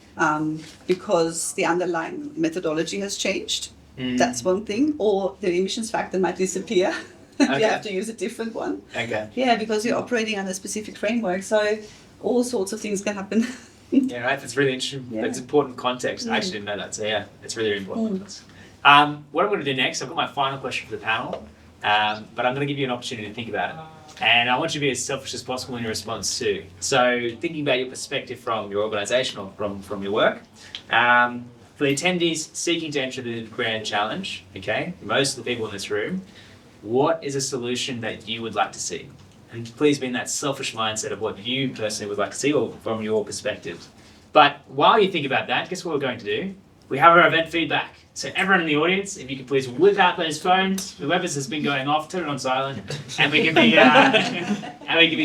because the underlying methodology has changed. That's one thing. Or the emissions factor might disappear. Okay. You have to use a different one. Okay. Yeah, because you're operating under a specific framework. So all sorts of things can happen. Yeah, right. That's really interesting. Yeah. That's important context. I actually didn't know that. So yeah, it's really important. What I'm going to do next, I've got my final question for the panel, but I'm going to give you an opportunity to think about it. And I want you to be as selfish as possible in your response too. So thinking about your perspective from your organisation or from your work. For the attendees seeking to enter the grand challenge, okay, most of the people in this room, what is a solution that you would like to see? And please be in that selfish mindset of what you personally would like to see or from your perspective. But while you think about that, guess what we're going to do? We have our event feedback. So everyone in the audience, if you could please whip out those phones, whoever's has been going off, turn it on silent, and we can be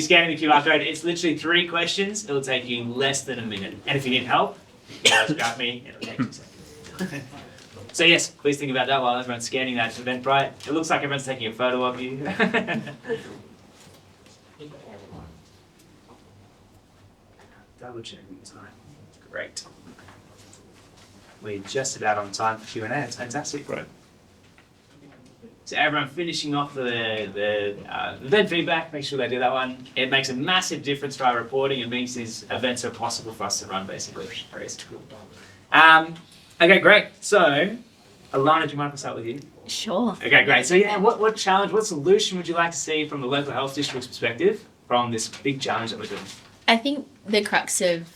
scanning the QR code. It's literally 3 questions. It'll take you less than a minute. And if you need help, you guys grab me. It'll take 2 seconds. So yes, please think about that while everyone's scanning that Eventbrite. It looks like everyone's taking a photo of you. Double checking time. Great. We're just about on time for Q&A. It's fantastic. Right. So everyone finishing off the event feedback, make sure they do that one. It makes a massive difference to our reporting and makes these events so possible for us to run, basically. Okay, great. So, Alana, do you mind if I start with you? Sure. Okay, great. So yeah, what challenge, what solution would you like to see from the local health district's perspective from this big challenge that we're doing? I think the crux of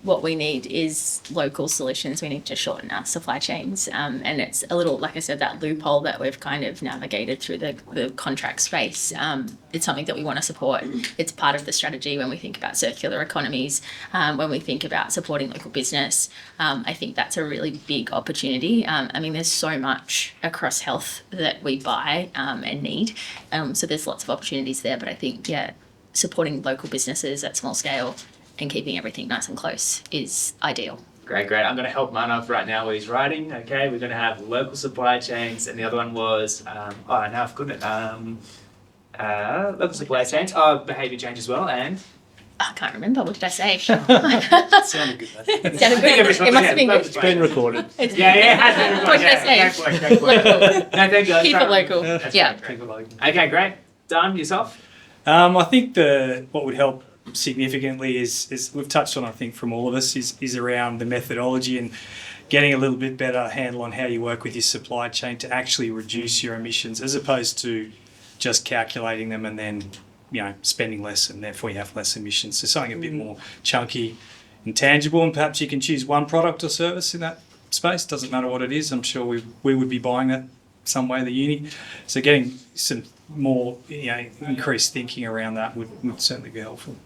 what we need is local solutions. We need to shorten our supply chains. And it's a little, like I said, that loophole that we've kind of navigated through the contract space. It's something that we want to support. It's part of the strategy when we think about circular economies, when we think about supporting local business. I think that's a really big opportunity. I mean, there's so much across health that we buy and need. So there's lots of opportunities there. But I think, supporting local businesses at small scale and keeping everything nice and close is ideal. Great. I'm going to help Manav right now while he's writing. Okay, we're going to have local supply chains, and the other one was, now I've got it. Local supply chains, behaviour change as well, and... I can't remember. What did I say? Sounded good. It sounded good. It must have been good. It's been recorded. it has been recorded. What did I say? Go for it. Local. No, thank you. Keep it local. That's Yeah. great. Okay, great. Done. Yourself? I think what would help significantly is we've touched on, I think, from all of us, is around the methodology and getting a little bit better handle on how you work with your supply chain to actually reduce your emissions, as opposed to just calculating them and then spending less, and therefore you have less emissions. So something a bit more chunky and tangible, and perhaps you can choose one product or service in that space. Doesn't matter what it is. I'm sure we would be buying that some way, the uni. So getting some more increased thinking around that would certainly be helpful.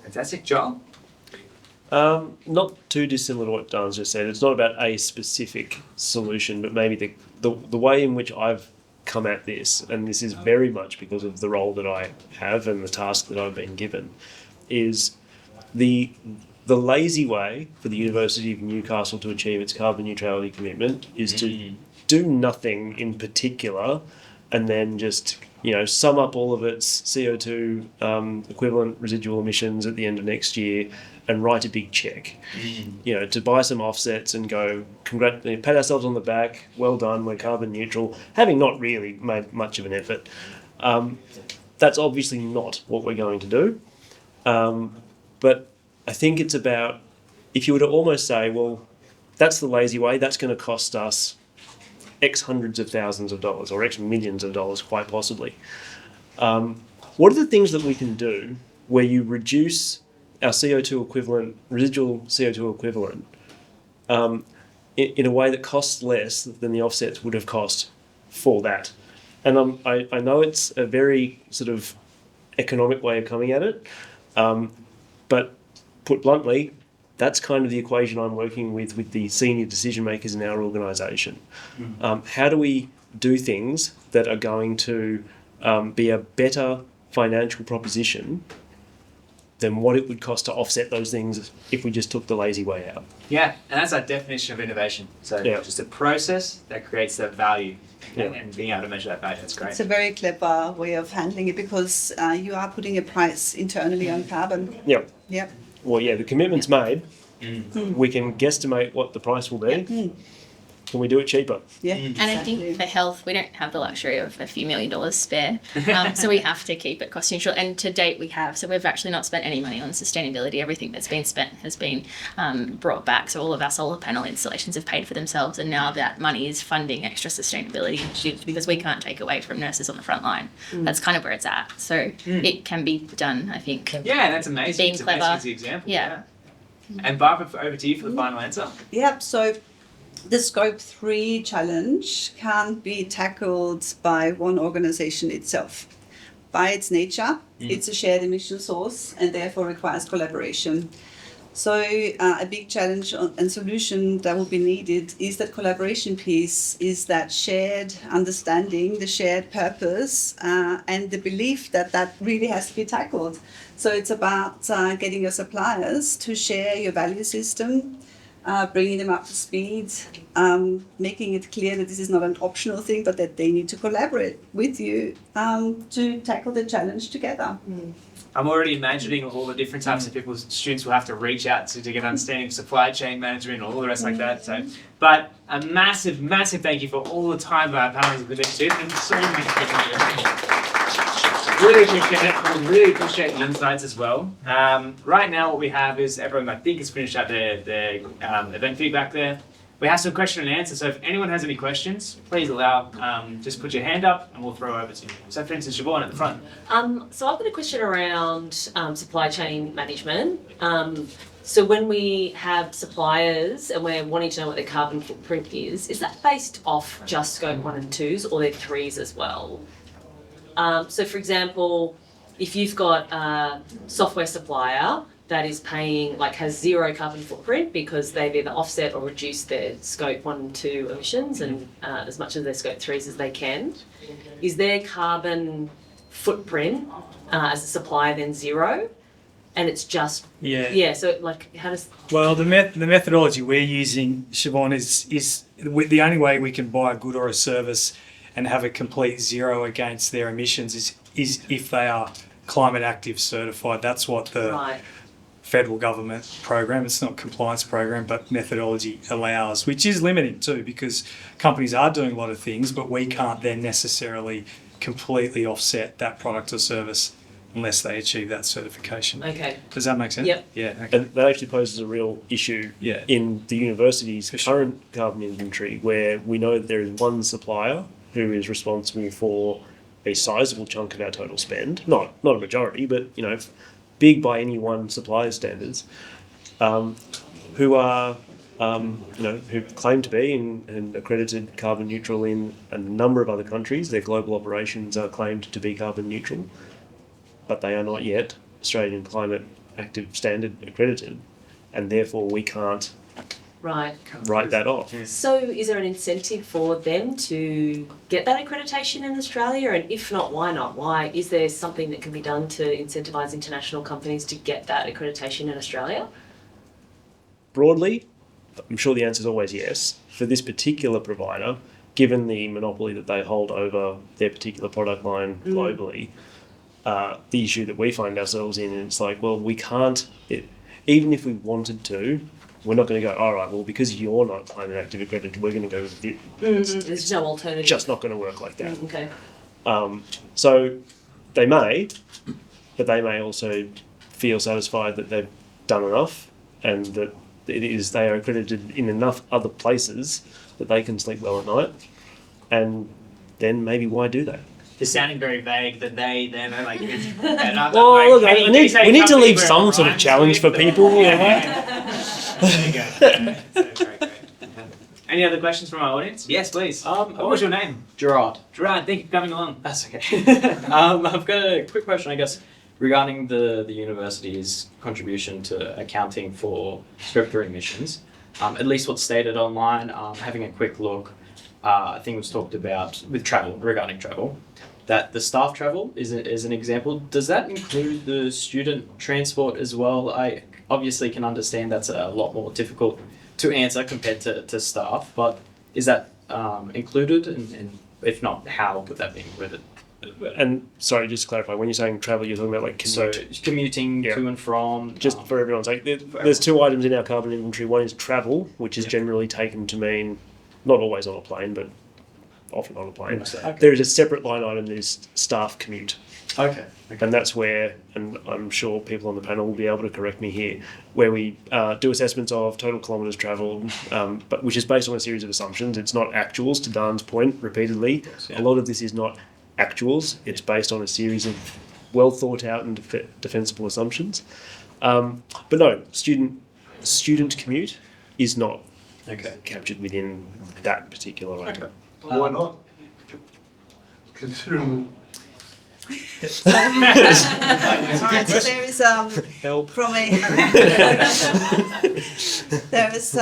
Fantastic. Joel? Not too dissimilar to what Dan's just said. It's not about a specific solution, but maybe the way in which I've come at this, and this is very much because of the role that I have and the task that I've been given, is the lazy way for the University of Newcastle to achieve its carbon neutrality commitment is to do nothing in particular and then just sum up all of its CO2 equivalent residual emissions at the end of next year and write a big check. To buy some offsets and go, pat ourselves on the back, well done, we're carbon neutral, having not really made much of an effort. That's obviously not what we're going to do. But I think it's about, if you were to almost say, well, that's the lazy way, that's going to cost us X hundreds of thousands of dollars or X millions of dollars, quite possibly. What are the things that we can do where you reduce our CO2 equivalent, residual CO2 equivalent, in a way that costs less than the offsets would have cost for that? And I know it's a very sort of economic way of coming at it, but put bluntly, that's kind of the equation I'm working with the senior decision makers in our organisation. How do we do things that are going to be a better financial proposition than what it would cost to offset those things if we just took the lazy way out? Yeah, and that's our definition of innovation. So just a process that creates that value and being able to measure that value. That's great. It's a very clever way of handling it because you are putting a price internally on carbon. Yep. Yep. Well, the commitment's made. We can guesstimate what the price will be. Can we do it cheaper? Yeah. And I think for health, we don't have the luxury of a few $1 million spare. So we have to keep it cost neutral. And to date, we have. So we've actually not spent any money on sustainability. Everything that's been spent has been brought back. So all of our solar panel installations have paid for themselves. And now that money is funding extra sustainability initiatives because we can't take away from nurses on the front line. That's kind of where it's at. So it can be done, I think. Yeah, that's amazing. Being it's clever. An amazing example. Yeah. And Barbara, over to you for the final answer. Yep. So the Scope 3 challenge can't be tackled by one organisation itself. By its nature, it's a shared emission source and therefore requires collaboration. So a big challenge and solution that will be needed is that collaboration piece, is that shared understanding, the shared purpose, and the belief that that really has to be tackled. So it's about getting your suppliers to share your value system, bringing them up to speed, making it clear that this is not an optional thing, but that they need to collaborate with you to tackle the challenge together. I'm already imagining all the different types of people students will have to reach out to get an understanding of supply chain management and all the rest like that. So, but a massive, massive thank you for all the time our panelists have been to. Thank you so much. Really appreciate it. We really appreciate the insights as well. Right now, what we have is everyone, I think, has finished out their event feedback there. We have some question and answer. So if anyone has any questions, please just put your hand up and we'll throw over to you. So for instance, Siobhan at the front. So I've got a question around supply chain management. So when we have suppliers and we're wanting to know what their carbon footprint is that based off just scope 1 and 2s or their 3s as well? So for example, if you've got a software supplier that is paying, like has zero carbon footprint because they've either offset or reduced their scope 1 and 2 emissions and as much of their scope 3s as they can, is their carbon footprint as a supplier then zero? And it's just, so like how does... Well, the methodology we're using, Siobhan, is the only way we can buy a good or a service and have a complete zero against their emissions is if they are climate active certified. That's what the federal government program, it's not compliance program, but methodology allows, which is limiting too, because companies are doing a lot of things, but we can't then necessarily completely offset that product or service unless they achieve that certification. Okay. Does that make sense? Yep. Yeah. Okay. And that actually poses a real issue in the university's current carbon inventory, where we know that there is one supplier who is responsible for a sizable chunk of our total spend, not a majority, but big by any one supplier's standards, who are who claim to be and accredited carbon neutral in a number of other countries. Their global operations are claimed to be carbon neutral, but they are not yet Australian Climate Active Standard accredited, and therefore we can't write that off. So is there an incentive for them to get that accreditation in Australia? And if not, why not? Why is there something that can be done to incentivise international companies to get that accreditation in Australia? Broadly, I'm sure the answer is always yes. For this particular provider, given the monopoly that they hold over their particular product line globally, the issue that we find ourselves in, it's like, well, we can't, even if we wanted to, we're not going to go, all right, well, because you're not climate active accredited, we're going to go with it. There's no alternative. Just not going to work like that. Okay. So they may, but they may also feel satisfied that they've done enough and that they are accredited in enough other places that they can sleep well at night. And then maybe why do that? It's sounding very vague that they, them, and like it's... Well, look, we need to leave some sort of challenge for people. There you go. Great. Any other questions from our audience? Yes, please. What was your name? Gerard. Gerard, thank you for coming along. That's okay. I've got a quick question, I guess, regarding the university's contribution to accounting for scope 3 emissions. At least what's stated online, having a quick look, I think it was talked about with travel, regarding travel, that the staff travel is an example. Does that include the student transport as well? I obviously can understand that's a lot more difficult to answer compared to staff, but is that included? And if not, how would that be included? And sorry, just to clarify, when you're saying travel, you're talking about like commute. So commuting to and from. Just for everyone's sake, there's two items in our carbon inventory. One is travel, which is generally taken to mean not always on a plane, but often on a plane. Okay. There is a separate line item that is staff commute. Okay. And that's where, and I'm sure people on the panel will be able to correct me here, where we do assessments of total kilometres travelled, but which is based on a series of assumptions. It's not actuals, to Dan's point repeatedly. A lot of this is not actuals. It's based on a series of well thought out and defensible assumptions. But no, student commute is not captured within that particular item. Why not? Considering So there is Help. from a there is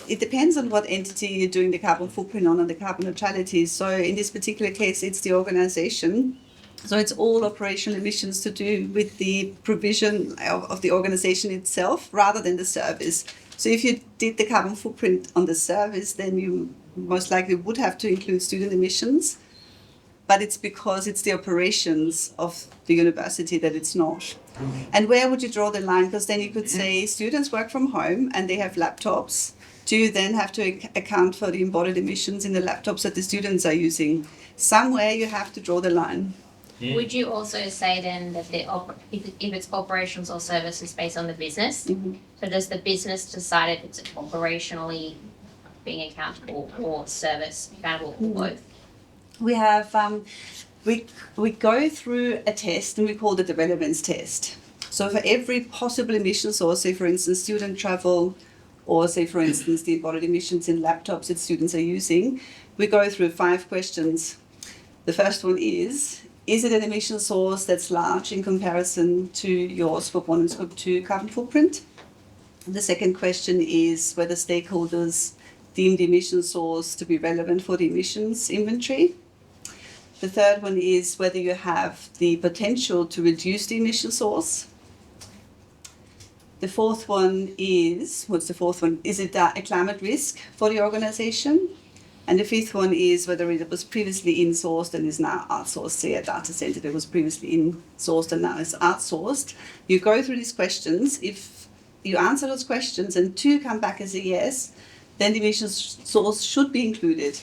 it depends on what entity you're doing the carbon footprint on and the carbon neutrality. So in this particular case, it's the organisation. So it's all operational emissions to do with the provision of the organisation itself rather than the service. So if you did the carbon footprint on the service, then you most likely would have to include student emissions. But it's because it's the operations of the university that it's not. And where would you draw the line? Because then you could say students work from home and they have laptops. Do you then have to account for the embodied emissions in the laptops that the students are using? Somewhere you have to draw the line. Yeah. Would you also say then that if it's operations or services based on the business, so does the business decide if it's operationally being accountable or service accountable or both? We have we go through a test and we call it the relevance test. So for every possible emission source, say for instance student travel, or say for instance the embodied emissions in laptops that students are using, we go through 5 questions. The first one is it an emission source that's large in comparison to your Scope 1 and Scope 2 carbon footprint? The second question is whether stakeholders deem the emission source to be relevant for the emissions inventory. The third one is whether you have the potential to reduce the emission source. The fourth one is, what's the fourth one? Is it a climate risk for the organisation? And the fifth one is whether it was previously in-sourced and is now outsourced, say a data centre that was previously in-sourced and now is outsourced. You go through these questions. If you answer those questions and 2 come back as a yes, then the emission source should be included.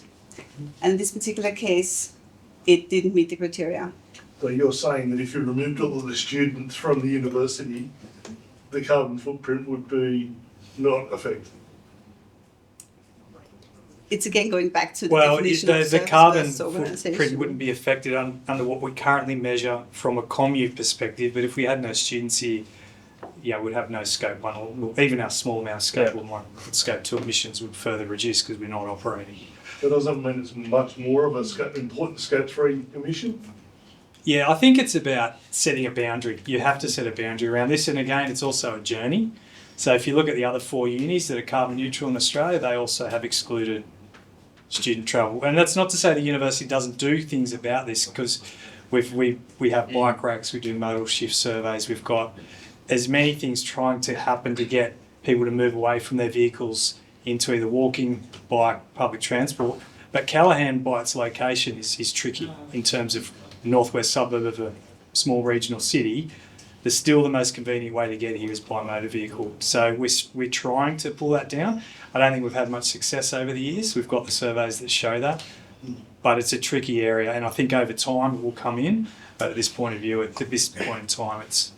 And in this particular case, it didn't meet the criteria. So you're saying that if you removed all of the students from the university, the carbon footprint would be not affected? It's again going back to the Well, definition the of service carbon based organisation. footprint wouldn't be affected under what we currently measure from a commute perspective, but if we had no students here, we'd have no Scope 1, or even our small amount of Scope 1, Scope 2 emissions would further reduce because we're not operating. That doesn't mean it's much more of a important Scope 3 emission? Yeah, I think it's about setting a boundary. You have to set a boundary around this, and again, it's also a journey. So if you look at the other 4 unis that are carbon neutral in Australia, they also have excluded student travel. And that's not to say the university doesn't do things about this, because we have bike racks, we do modal shift surveys, we've got as many things trying to happen to get people to move away from their vehicles into either walking, bike, public transport. But Callaghan, by its location, is tricky in terms of the northwest suburb of a small regional city. There's still the most convenient way to get here is by motor vehicle. So we're trying to pull that down. I don't think we've had much success over the years. We've got the surveys that show that, but it's a tricky area, and I think over time it will come in. But at this point of view, at this point in time, it's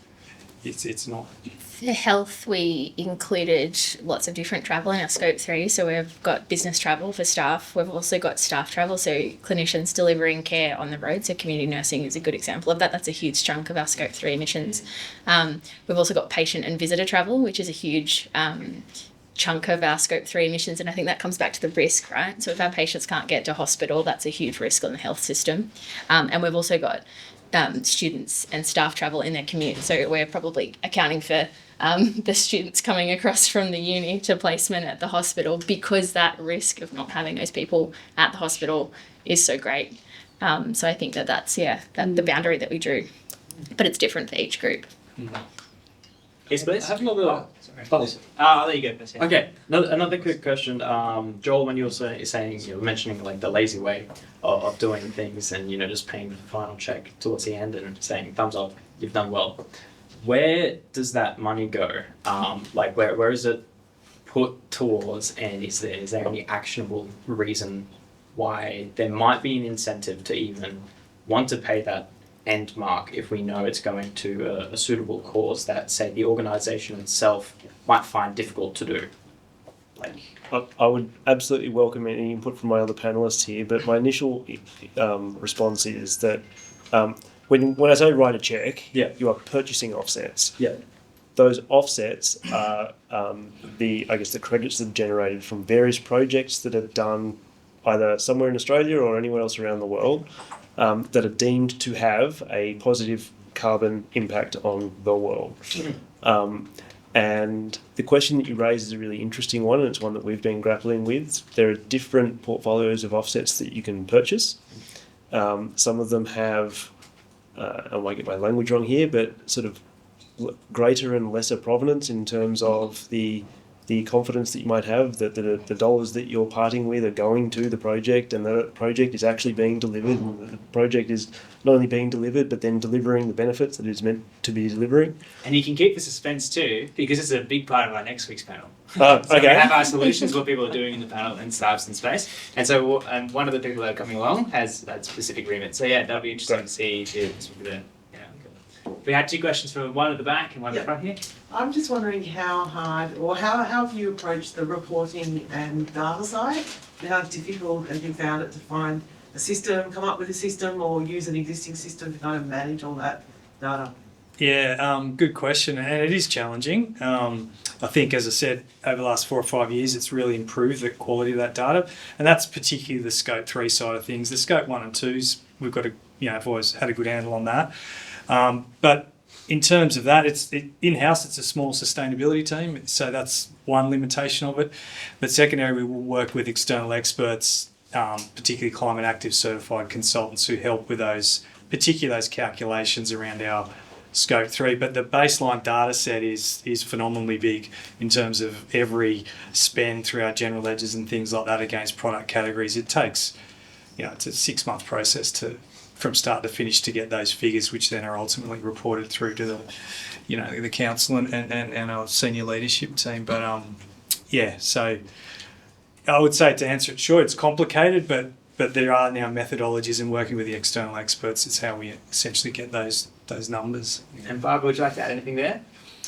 not. For health, we included lots of different travel in our Scope 3. So we've got business travel for staff. We've also got staff travel, so clinicians delivering care on the road. So community nursing is a good example of that. That's a huge chunk of our Scope 3 emissions. We've also got patient and visitor travel, which is a huge chunk of our Scope 3 emissions. And I think that comes back to the risk, right? So if our patients can't get to hospital, that's a huge risk on the health system. And we've also got students and staff travel in their commute. So we're probably accounting for the students coming across from the uni to placement at the hospital, because that risk of not having those people at the hospital is so great. So I think that's the boundary that we drew, but it's different for each group. Yes, please. I have another. I'll let you go first. Yeah. Okay, another quick question. Joel, when you were mentioning like the lazy way of doing things, and just paying the final check towards the end and saying thumbs up, you've done well. Where does that money go? Like where is it put towards, and is there any actionable reason why there might be an incentive to even want to pay that end mark if we know it's going to a suitable cause that, say, the organisation itself might find difficult to do? I would absolutely welcome any input from my other panellists here, but my initial response is that when I say write a check, you are purchasing offsets. Yeah. Those offsets are the credits that are generated from various projects that are done either somewhere in Australia or anywhere else around the world, that are deemed to have a positive carbon impact on the world. And the question that you raise is a really interesting one, and it's one that we've been grappling with. There are different portfolios of offsets that you can purchase. Some of them have, I might get my language wrong here, but sort of greater and lesser provenance in terms of the confidence that you might have that the dollars that you're parting with are going to the project, and the project is actually being delivered, and the project is not only being delivered but then delivering the benefits that it's meant to be delivering. And you can keep the suspense too, because it's a big part of our next week's panel. Oh, So we okay. have our solutions, what people are doing in the panel, and startups in space. And so one of the people that are coming along has that specific remit. So that'll be interesting to see we had 2 questions from one at the back and one at the front here. I'm just wondering how hard, or how have you approached the reporting and data side? How difficult have you found it to find a system, come up with a system, or use an existing system to kind of manage all that data? Yeah, good question, and it is challenging. I think, as I said, over the last 4 or 5 years, it's really improved the quality of that data, and that's particularly the Scope 3 side of things. The Scope 1 and 2s, we've got I've always had a good handle on that. But in terms of that, in-house, it's a small sustainability team, so that's one limitation of it. But secondary, we will work with external experts, particularly climate active certified consultants who help with particularly those calculations around our Scope 3, but the baseline data set is phenomenally big in terms of every spend through our general ledgers and things like that against product categories. It takes, it's a 6-month process from start to finish to get those figures, which then are ultimately reported through to the council and our senior leadership team. But so I would say, to answer it short, it's complicated, but there are now methodologies, and working with the external experts is how we essentially get those numbers. And Barbara, would you like to add anything there?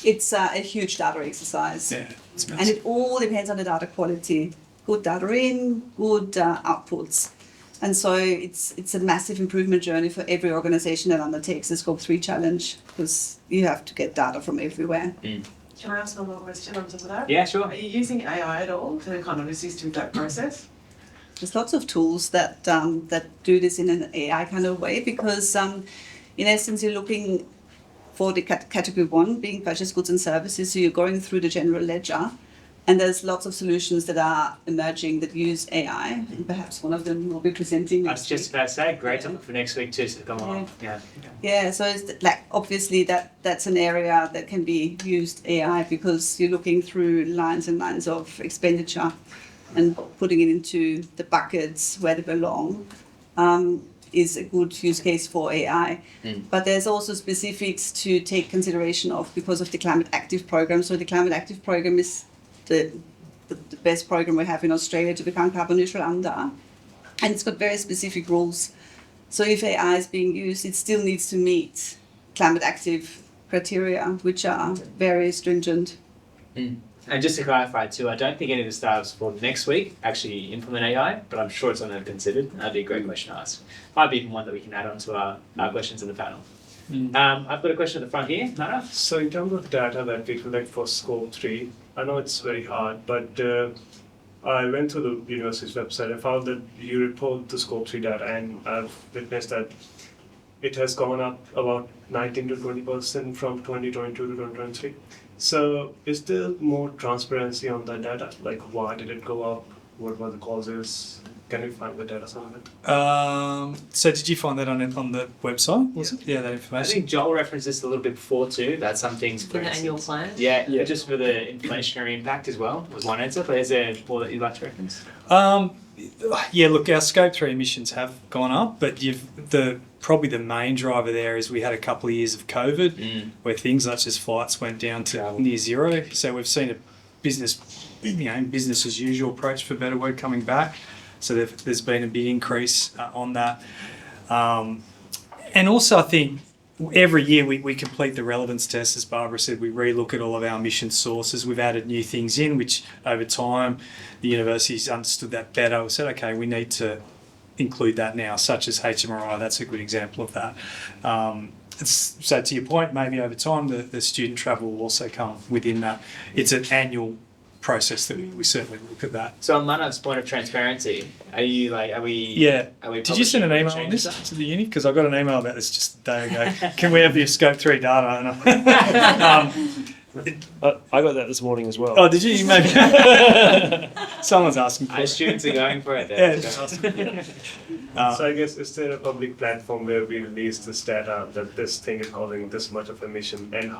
It's a huge data exercise. Yeah, it's And massive. it all depends on the data quality. Good data in, good outputs. And so it's a massive improvement journey for every organisation that undertakes the Scope 3 challenge, because you have to get data from everywhere. Can I ask one more question on top of that? Yeah, sure. Are you using AI at all to kind of assist with that process? There's lots of tools that do this in an AI kind of way, because in essence you're looking for the category 1 being purchased goods and services, so you're going through the general ledger, and there's lots of solutions that are emerging that use AI, and perhaps one of them will be presenting I next was just week. about to say, great topic for next week too, so come along. Yeah. Yeah, so it's obviously that's an area that can be used AI, because you're looking through lines and lines of expenditure and putting it into the buckets where they belong, is a good use case for AI. But there's also specifics to take consideration of because of the climate active program. So the climate active program is the best program we have in Australia to become carbon neutral under, and it's got very specific rules. So if AI is being used, it still needs to meet climate active criteria, which are very stringent. And just to clarify too, I don't think any of the startups for next week actually implement AI, but I'm sure it's something they've considered. That'd be a great question to ask. Might be even one that we can add on to our questions in the panel. I've got a question at the front here. Nara? So in terms of data that we collect for Scope 3, I know it's very hard, but I went to the university's website. I found that you report the Scope 3 data, and I've witnessed that it has gone up about 19 to 20% from 2022 to 2023. So is there more transparency on that data? Like, why did it go up? What were the causes? Can we find the data somewhere? So did you find that on the website? Was it? Yeah, that I information. think Joel referenced this a little bit before too, that some things, for In the annual instance, plan? yeah, just for the inflationary impact as well was one answer, but is there more that you'd like to reference? Yeah, look, our Scope 3 emissions have gone up, but probably the main driver there is we had a couple of years of COVID where things such as flights went down to near zero. So we've seen a business as usual approach, for a better word, coming back. So there's been a big increase on that. And also I think every year we complete the relevance test, as Barbara said. We relook at all of our emission sources. We've added new things in, which over time the universities understood that better. We said, okay, we need to include that now, such as HMRI. That's a good example of that. So to your point, maybe over time the student travel will also come within that. It's an annual process that we certainly look at that. So on Manav's point of transparency, are we Did you send an email on this to the uni? Because I got an email about this just a day ago. Can we have the Scope 3 data? I got that this morning as well. Oh, did you? Maybe. Someone's asking for Our it. students are going for it Yeah, there. just asking. So I guess, is there a public platform where we release this data that this thing is causing this much of emission, and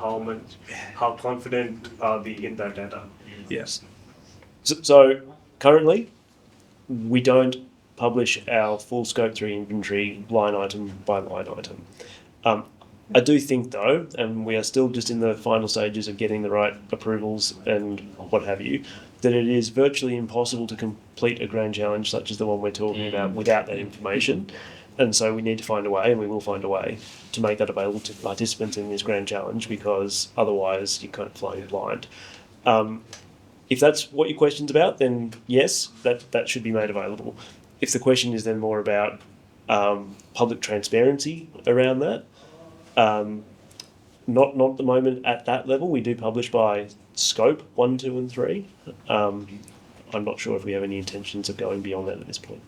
how confident are we in that data? Yes. So currently, we don't publish our full Scope 3 inventory line item by line item. I do think though, and we are still just in the final stages of getting the right approvals and what have you, that it is virtually impossible to complete a grand challenge such as the one we're talking about without that information. And so we need to find a way, and we will find a way, to make that available to participants in this grand challenge, because otherwise you're kind of flying blind. If that's what your question's about, then yes, that should be made available. If the question is then more about public transparency around that, not at the moment at that level. We do publish by scope 1, 2, and 3. I'm not sure if we have any intentions of going beyond that at this point.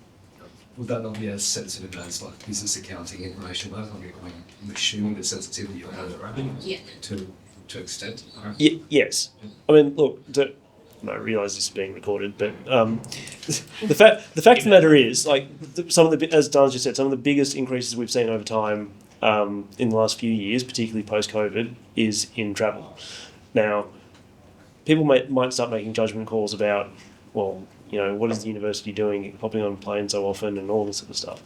Would that not be as sensitive as like business accounting information? I'm assuming the sensitivity of that, right? Yeah. To extent. Right? Yes. I mean, look, I realise this is being recorded, but the fact of the matter is, like, some of the, as Dan just said, some of the biggest increases we've seen over time in the last few years, particularly post-COVID, is in travel. Now, people might start making judgment calls about, well, what is the university doing, hopping on planes so often and all this sort of stuff.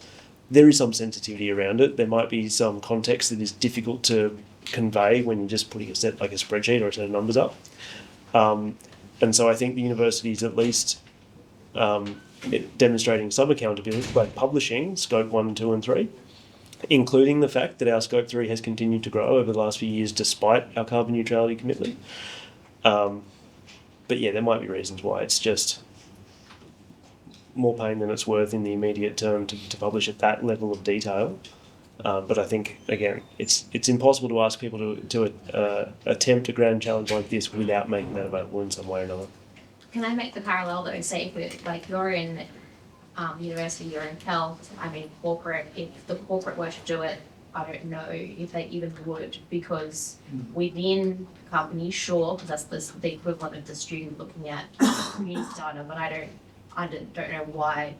There is some sensitivity around it. There might be some context that is difficult to convey when you're just putting a spreadsheet or a set of numbers up. And so I think the university is at least demonstrating some accountability by publishing Scope 1, 2 and 3, including the fact that our Scope 3 has continued to grow over the last few years despite our carbon neutrality commitment. But yeah, there might be reasons why it's just more pain than it's worth in the immediate term to publish at that level of detail. But I think, again, it's impossible to ask people to attempt a grand challenge like this without making that available in some way or another. Can I make the parallel though? Say if you're in university, you're in health, corporate, if the corporate were to do it, I don't know if they even would, because within companies, sure, because that's the equivalent of the student looking at community data, but I don't know why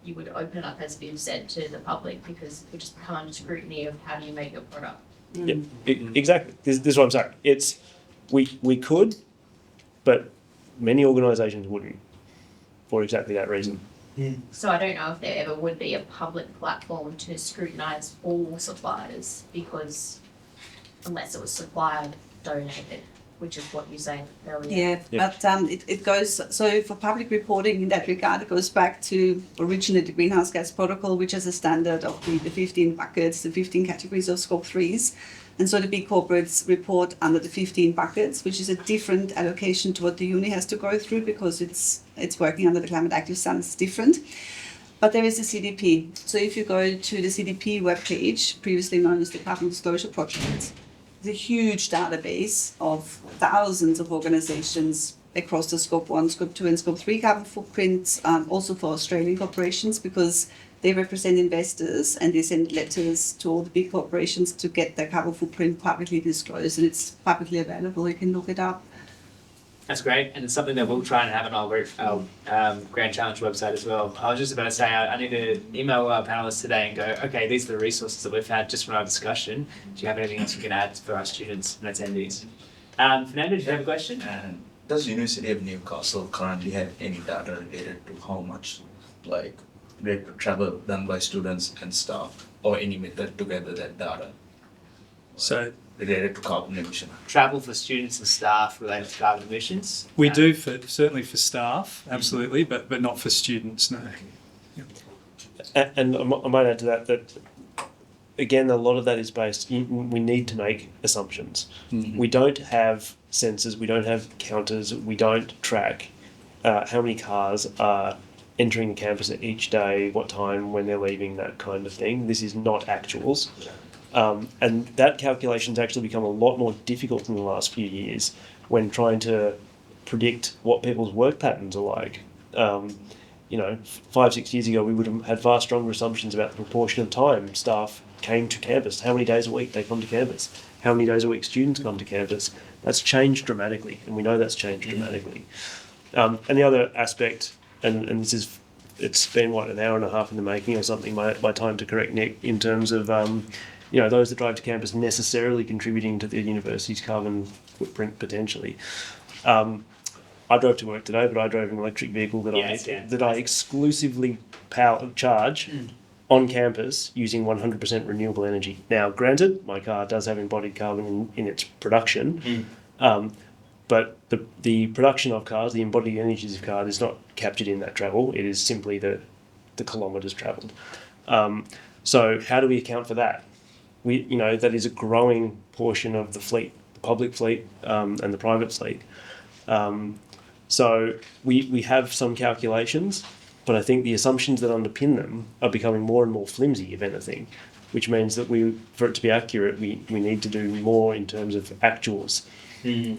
you would open it up, as Viv said, to the public, because it would just become under scrutiny of how do you make your product. Yeah, exactly. This is what I'm saying. We could, but many organisations wouldn't, for exactly that reason. So I don't know if there ever would be a public platform to scrutinise all suppliers, because unless it was supplier donated, which is what you say earlier. Yeah, but it goes, so for public reporting in that regard, it goes back to originally the Greenhouse Gas Protocol, which has a standard of the 15 buckets, the 15 categories of Scope 3s. And so the big corporates report under the 15 buckets, which is a different allocation to what the uni has to go through, because it's working under the Climate Active Standards, it's different. But there is the CDP. So if you go to the CDP webpage, previously known as the Carbon Disclosure Project, it's a huge database of thousands of organisations across the Scope 1, Scope 2 and Scope 3 carbon footprints, also for Australian corporations, because they represent investors and they send letters to all the big corporations to get their carbon footprint publicly disclosed, and it's publicly available. You can look it up. That's great, and it's something that we'll try and have on our Grand Challenge website as well. I was just about to say, I need to email our panelists today and go, okay, these are the resources that we've had just from our discussion. Do you have anything else you can add for our students and attendees? Fernando, do you have a question? Does University of Newcastle currently have any data related to how much rate of travel done by students and staff, or any method to gather that data? So related to carbon emission. Travel for students and staff related to carbon emissions? We do certainly for staff, absolutely, but not for students, no. Yeah. And I might add to that again, a lot of that is based, we need to make assumptions. Mm-hmm. We don't have sensors, we don't have counters, we don't track how many cars are entering the campus at each day, what time, when they're leaving, that kind of thing. This is not actuals. And that calculation's actually become a lot more difficult in the last few years when trying to predict what people's work patterns are like. 5-6 years ago, we would have had far stronger assumptions about the proportion of time staff came to campus, how many days a week they come to campus, how many days a week students come to campus. That's changed dramatically, and we know that's changed dramatically. And the other aspect, and this is, it's been, an hour and a half in the making or something, my time to correct Nick, in terms of those that drive to campus necessarily contributing to the university's carbon footprint potentially. I drove to work today, but I drove an electric vehicle that I exclusively charge on campus using 100% renewable energy. Now, granted, my car does have embodied carbon in its production, but the production of cars, the embodied energies of cars, is not captured in that travel. It is simply the kilometres travelled. So how do we account for that? That is a growing portion of the fleet, the public fleet and the private fleet. So we have some calculations, but I think the assumptions that underpin them are becoming more and more flimsy, if anything. which means that for it to be accurate, we need to do more in terms of actuals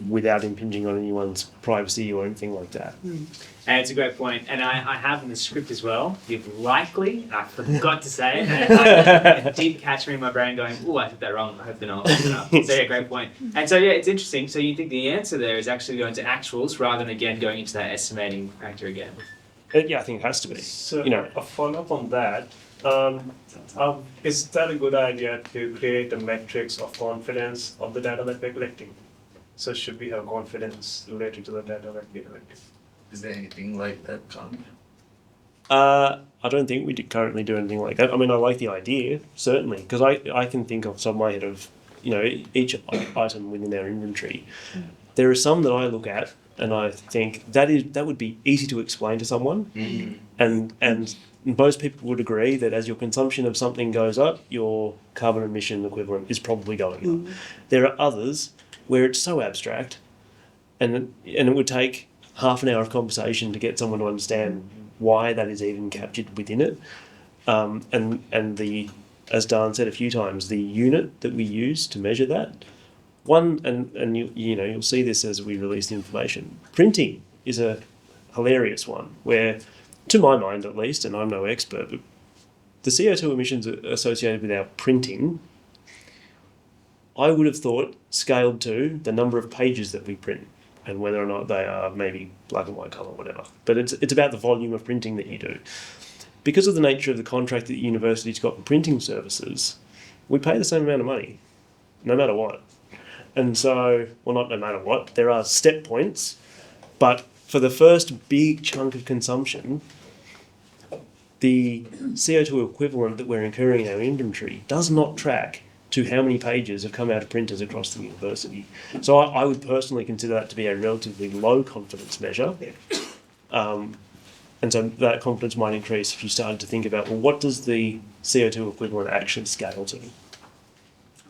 without impinging on anyone's privacy or anything like that. And it's a great point. And I have in the script as well, you've likely, I forgot to say, and like a deep catcher in my brain going, oh, I did that wrong. I hope they're not. So yeah, great point. And so yeah, it's interesting. So you think the answer there is actually going to actuals rather than again going into that estimating factor again? Yeah, I think it has to be. So You know. a follow-up on that, is that a good idea to create a matrix of confidence of the data that we're collecting? So should we have confidence related to the data that we're collecting? Is there anything like that, Con? I don't think we currently do anything like that. I mean, I like the idea, certainly, because I can think off the top of my head of, each item within our inventory. There are some that I look at and I think that would be easy to explain to someone, and most people would agree that as your consumption of something goes up, your carbon emission equivalent is probably going up. There are others where it's so abstract, and it would take half an hour of conversation to get someone to understand why that is even captured within it. And the, as Dan said a few times, the unit that we use to measure that, you'll see this as we release the information. Printing is a hilarious one where, to my mind at least, and I'm no expert, but the CO2 emissions associated with our printing, I would have thought scaled to the number of pages that we print and whether or not they are maybe black and white colour, whatever. But it's about the volume of printing that you do. Because of the nature of the contract that the university's got for printing services, we pay the same amount of money, no matter what. And so, well, not no matter what, there are step points, but for the first big chunk of consumption, the CO2 equivalent that we're incurring in our inventory does not track to how many pages have come out of printers across the university. So I would personally consider that to be a relatively low confidence measure. And so that confidence might increase if you started to think about, well, what does the CO2 equivalent actually scale to?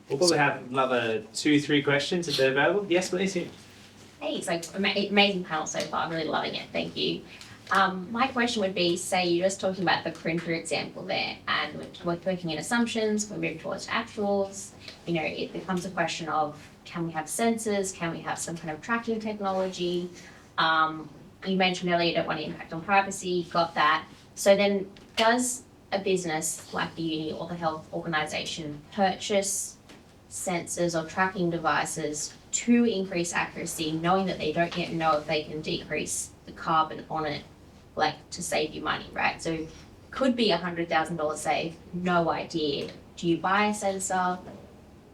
We'll probably have another 2-3 questions if they're available. Yes, please. Hey, so amazing panel so far. I'm really loving it. Thank you. My question would be, say you're just talking about the printer example there, and we're working in assumptions, we're moving towards actuals. It becomes a question of, can we have sensors? Can we have some kind of tracking technology? You mentioned earlier you don't want to impact on privacy, got that. So then does a business like the uni or the health organisation purchase sensors or tracking devices to increase accuracy, knowing that they don't yet know if they can decrease the carbon on it, like to save you money, right? So could be $100,000 save, no idea. Do you buy a sensor?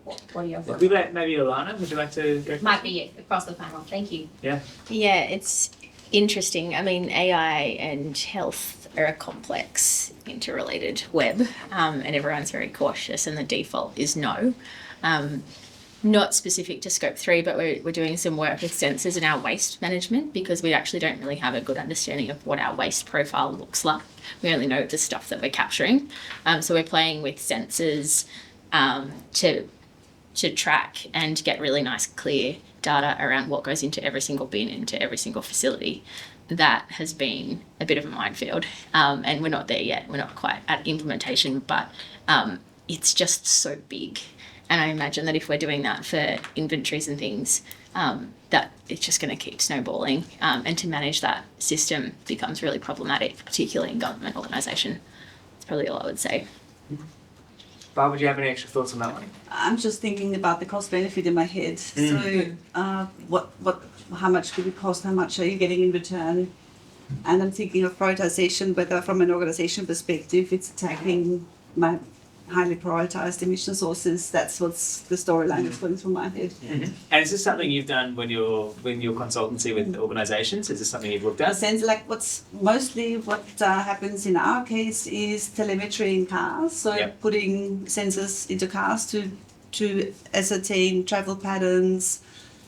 What are your thoughts? Maybe Alana, would you like to go? Might be across the panel. Thank you. Yeah, it's interesting. I mean, AI and health are a complex, interrelated web, and everyone's very cautious, and the default is no. Not specific to Scope 3, but we're doing some work with sensors in our waste management because we actually don't really have a good understanding of what our waste profile looks like. We only know the stuff that we're capturing. So we're playing with sensors to track and get really nice, clear data around what goes into every single bin, into every single facility. That has been a bit of a minefield, and we're not there yet. We're not quite at implementation, but it's just so big. And I imagine that if we're doing that for inventories and things, that it's just going to keep snowballing. And to manage that system becomes really problematic, particularly in government organisation. That's probably all I would say. Barb, would you have any extra thoughts on that one? I'm just thinking about the cost benefit in my head. So, how much will it cost? How much are you getting in return? And I'm thinking of prioritisation, whether from an organisation perspective, it's attacking my highly prioritised emission sources. That's what's the storyline that's going through my head. And is this something you've done when you're consultancy with organisations? Is this something you've looked In a at? sense, like what happens in our case is telemetry in cars. So Yep. putting sensors into cars to ascertain travel patterns,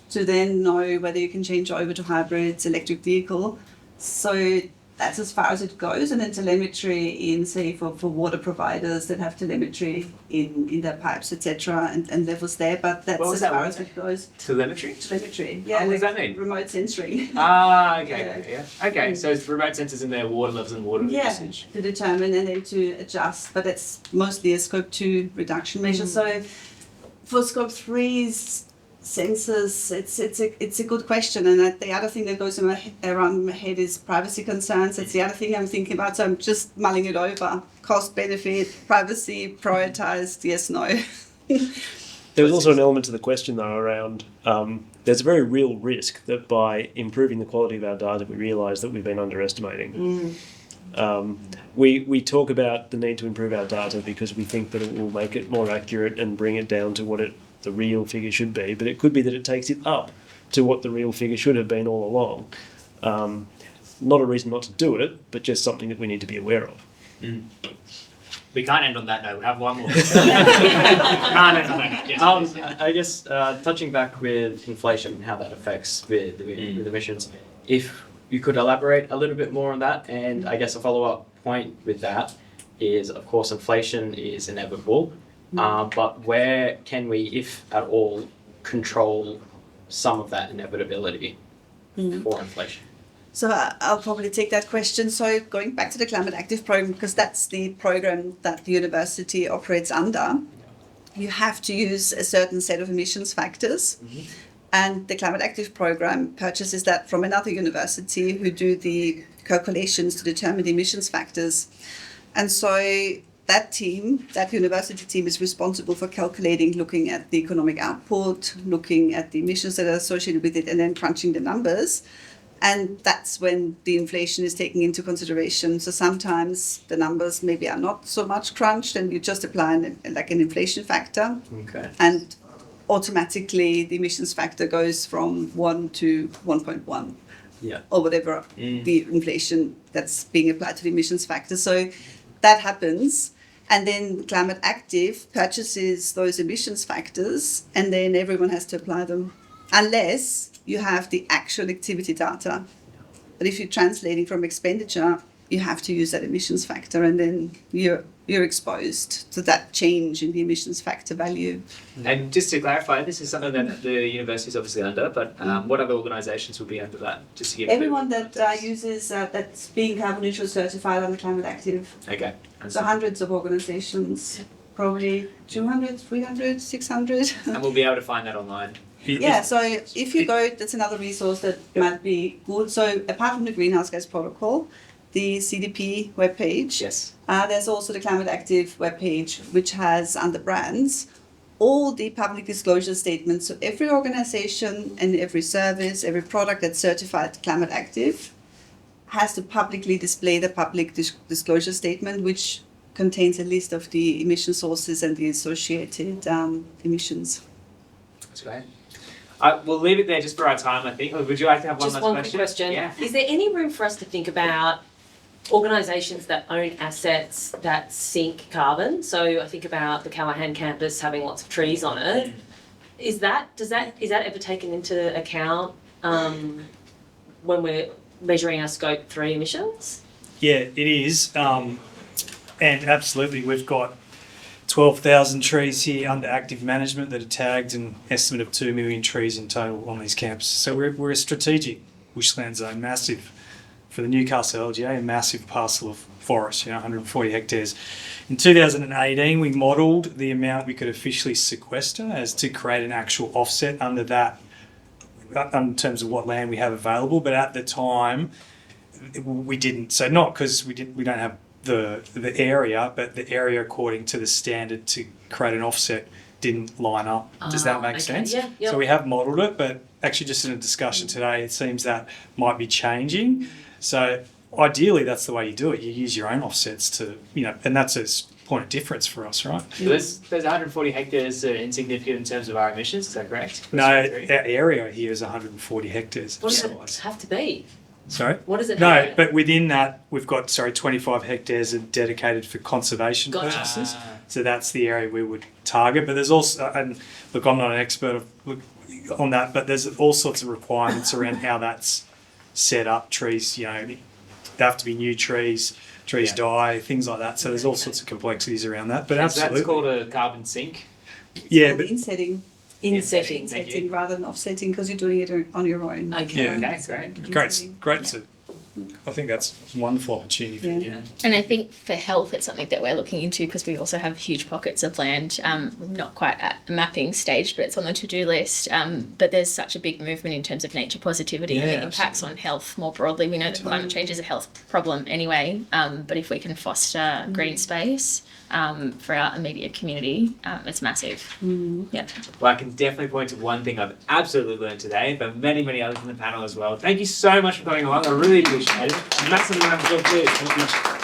to then know whether you can change over to hybrids, electric vehicle. So that's as far as it goes. And then telemetry in, say, for water providers that have telemetry in their pipes, etc., and levels there. But that's What was as that far word? as it goes. Telemetry? Telemetry, Oh, what does that mean? Remote sensoring. Ah, okay, yeah. Okay, so it's remote sensors in their water levels and water usage. To determine and then to adjust, but it's mostly a scope 2 reduction measure. So for scope 3's sensors, it's a good question. And the other thing that goes around my head is privacy concerns. It's the other thing I'm thinking about. So I'm just mulling it over. Cost, benefit, privacy, prioritised, yes, no. There's also an element to the question, though, around there's a very real risk that by improving the quality of our data, we realise that we've been underestimating. We talk about the need to improve our data because we think that it will make it more accurate and bring it down to what the real figure should be, but it could be that it takes it up to what the real figure should have been all along. Not a reason not to do it, but just something that we need to be aware of. We can't end on that note. We have one more. Can't end on that note. Yes, I guess touching back with inflation and how that affects with emissions, if you could elaborate a little bit more on that, and I guess a follow-up point with that is, of course, inflation is inevitable, but where can we, if at all, control some of that inevitability for inflation? So I'll probably take that question. So going back to the Climate Active program, because that's the program that the university operates under, you have to use a certain set of emissions factors. And the Climate Active program purchases that from another university who do the calculations to determine the emissions factors. And so that university team is responsible for calculating, looking at the economic output, looking at the emissions that are associated with it, and then crunching the numbers. And that's when the inflation is taken into consideration. So sometimes the numbers maybe are not so much crunched and you just apply an inflation factor. Okay. And automatically the emissions factor goes from 1 to 1.1. Yeah. Or whatever the inflation that's being applied to the emissions factor. So that happens. And then Climate Active purchases those emissions factors and then everyone has to apply them. Unless you have the actual activity data. But if you're translating from expenditure, you have to use that emissions factor and then you're exposed to that change in the emissions factor value. And just to clarify, this is something that the university is obviously under, but what other organisations would be under that? Just to give everyone that uses, that's being carbon neutral certified under Climate Active. Okay. So hundreds of organisations, probably 200, 300, 600. And we'll be able to find that online. Yeah, so if you go, that's another resource that might be good. So apart from the Greenhouse Gas Protocol, the CDP webpage, yes. There's also the Climate Active webpage, which has under brands all the public disclosure statements. So every organisation and every service, every product that's certified Climate Active has to publicly display the public disclosure statement, which contains a list of the emission sources and the associated emissions. That's great. We'll leave it there just for our time, I think. Would you like to have one Just last one question? quick question. Yeah. Is there any room for us to think about organisations that own assets that sink carbon? So I think about the Callahan campus having lots of trees on it. Is that ever taken into account when we're measuring our scope 3 emissions? Yeah, it is. And absolutely, we've got 12,000 trees here under active management that are tagged, an estimate of 2 million trees in total on these campuses. So we're a strategic bushland zone, massive for the Newcastle LGA, a massive parcel of forest, 140 hectares. In 2018, we modelled the amount we could officially sequester as to create an actual offset under that, in terms of what land we have available. But at the time, we didn't. So not because we don't have the area, but the area according to the standard to create an offset didn't line up. Does that make sense? Yeah, yep. So we have modelled it, but actually just in a discussion today, it seems that might be changing. So ideally, that's the way you do it. You use your own offsets to, and that's a point of difference for us, right? So there's 140 hectares that are insignificant in terms of our emissions, is that correct? No, our area here is 140 hectares. What does it have to be? Sorry? What does it No, have? but within that, we've got, 25 hectares are dedicated for conservation purposes. So that's the area we would target. But there's also, and look, I'm not an expert on that, but there's all sorts of requirements around how that's set up. Trees, They have to be new trees. Trees Yeah. die, things like that. So there's all sorts of complexities around that. But So absolutely, that's called a carbon sink. yeah. Called But insetting. Insetting. Thank you. Insetting rather than offsetting because you're doing it on your own. Okay. Yeah. Okay, great. great to. I think that's a wonderful opportunity for Yeah. you. And I think for health, it's something that we're looking into because we also have huge pockets of land, not quite at the mapping stage, but it's on the to-do list. But there's such a big movement in terms of nature positivity and Yeah, the impacts on health more broadly. We know that climate change is a health problem anyway, but if we can foster green space for our immediate community, it's massive. Yeah. Well, I can definitely point to one thing I've absolutely learned today, but many, many others in the panel as well. Thank you so much for coming along. I really appreciate it. Massive round of applause, too. Thank you.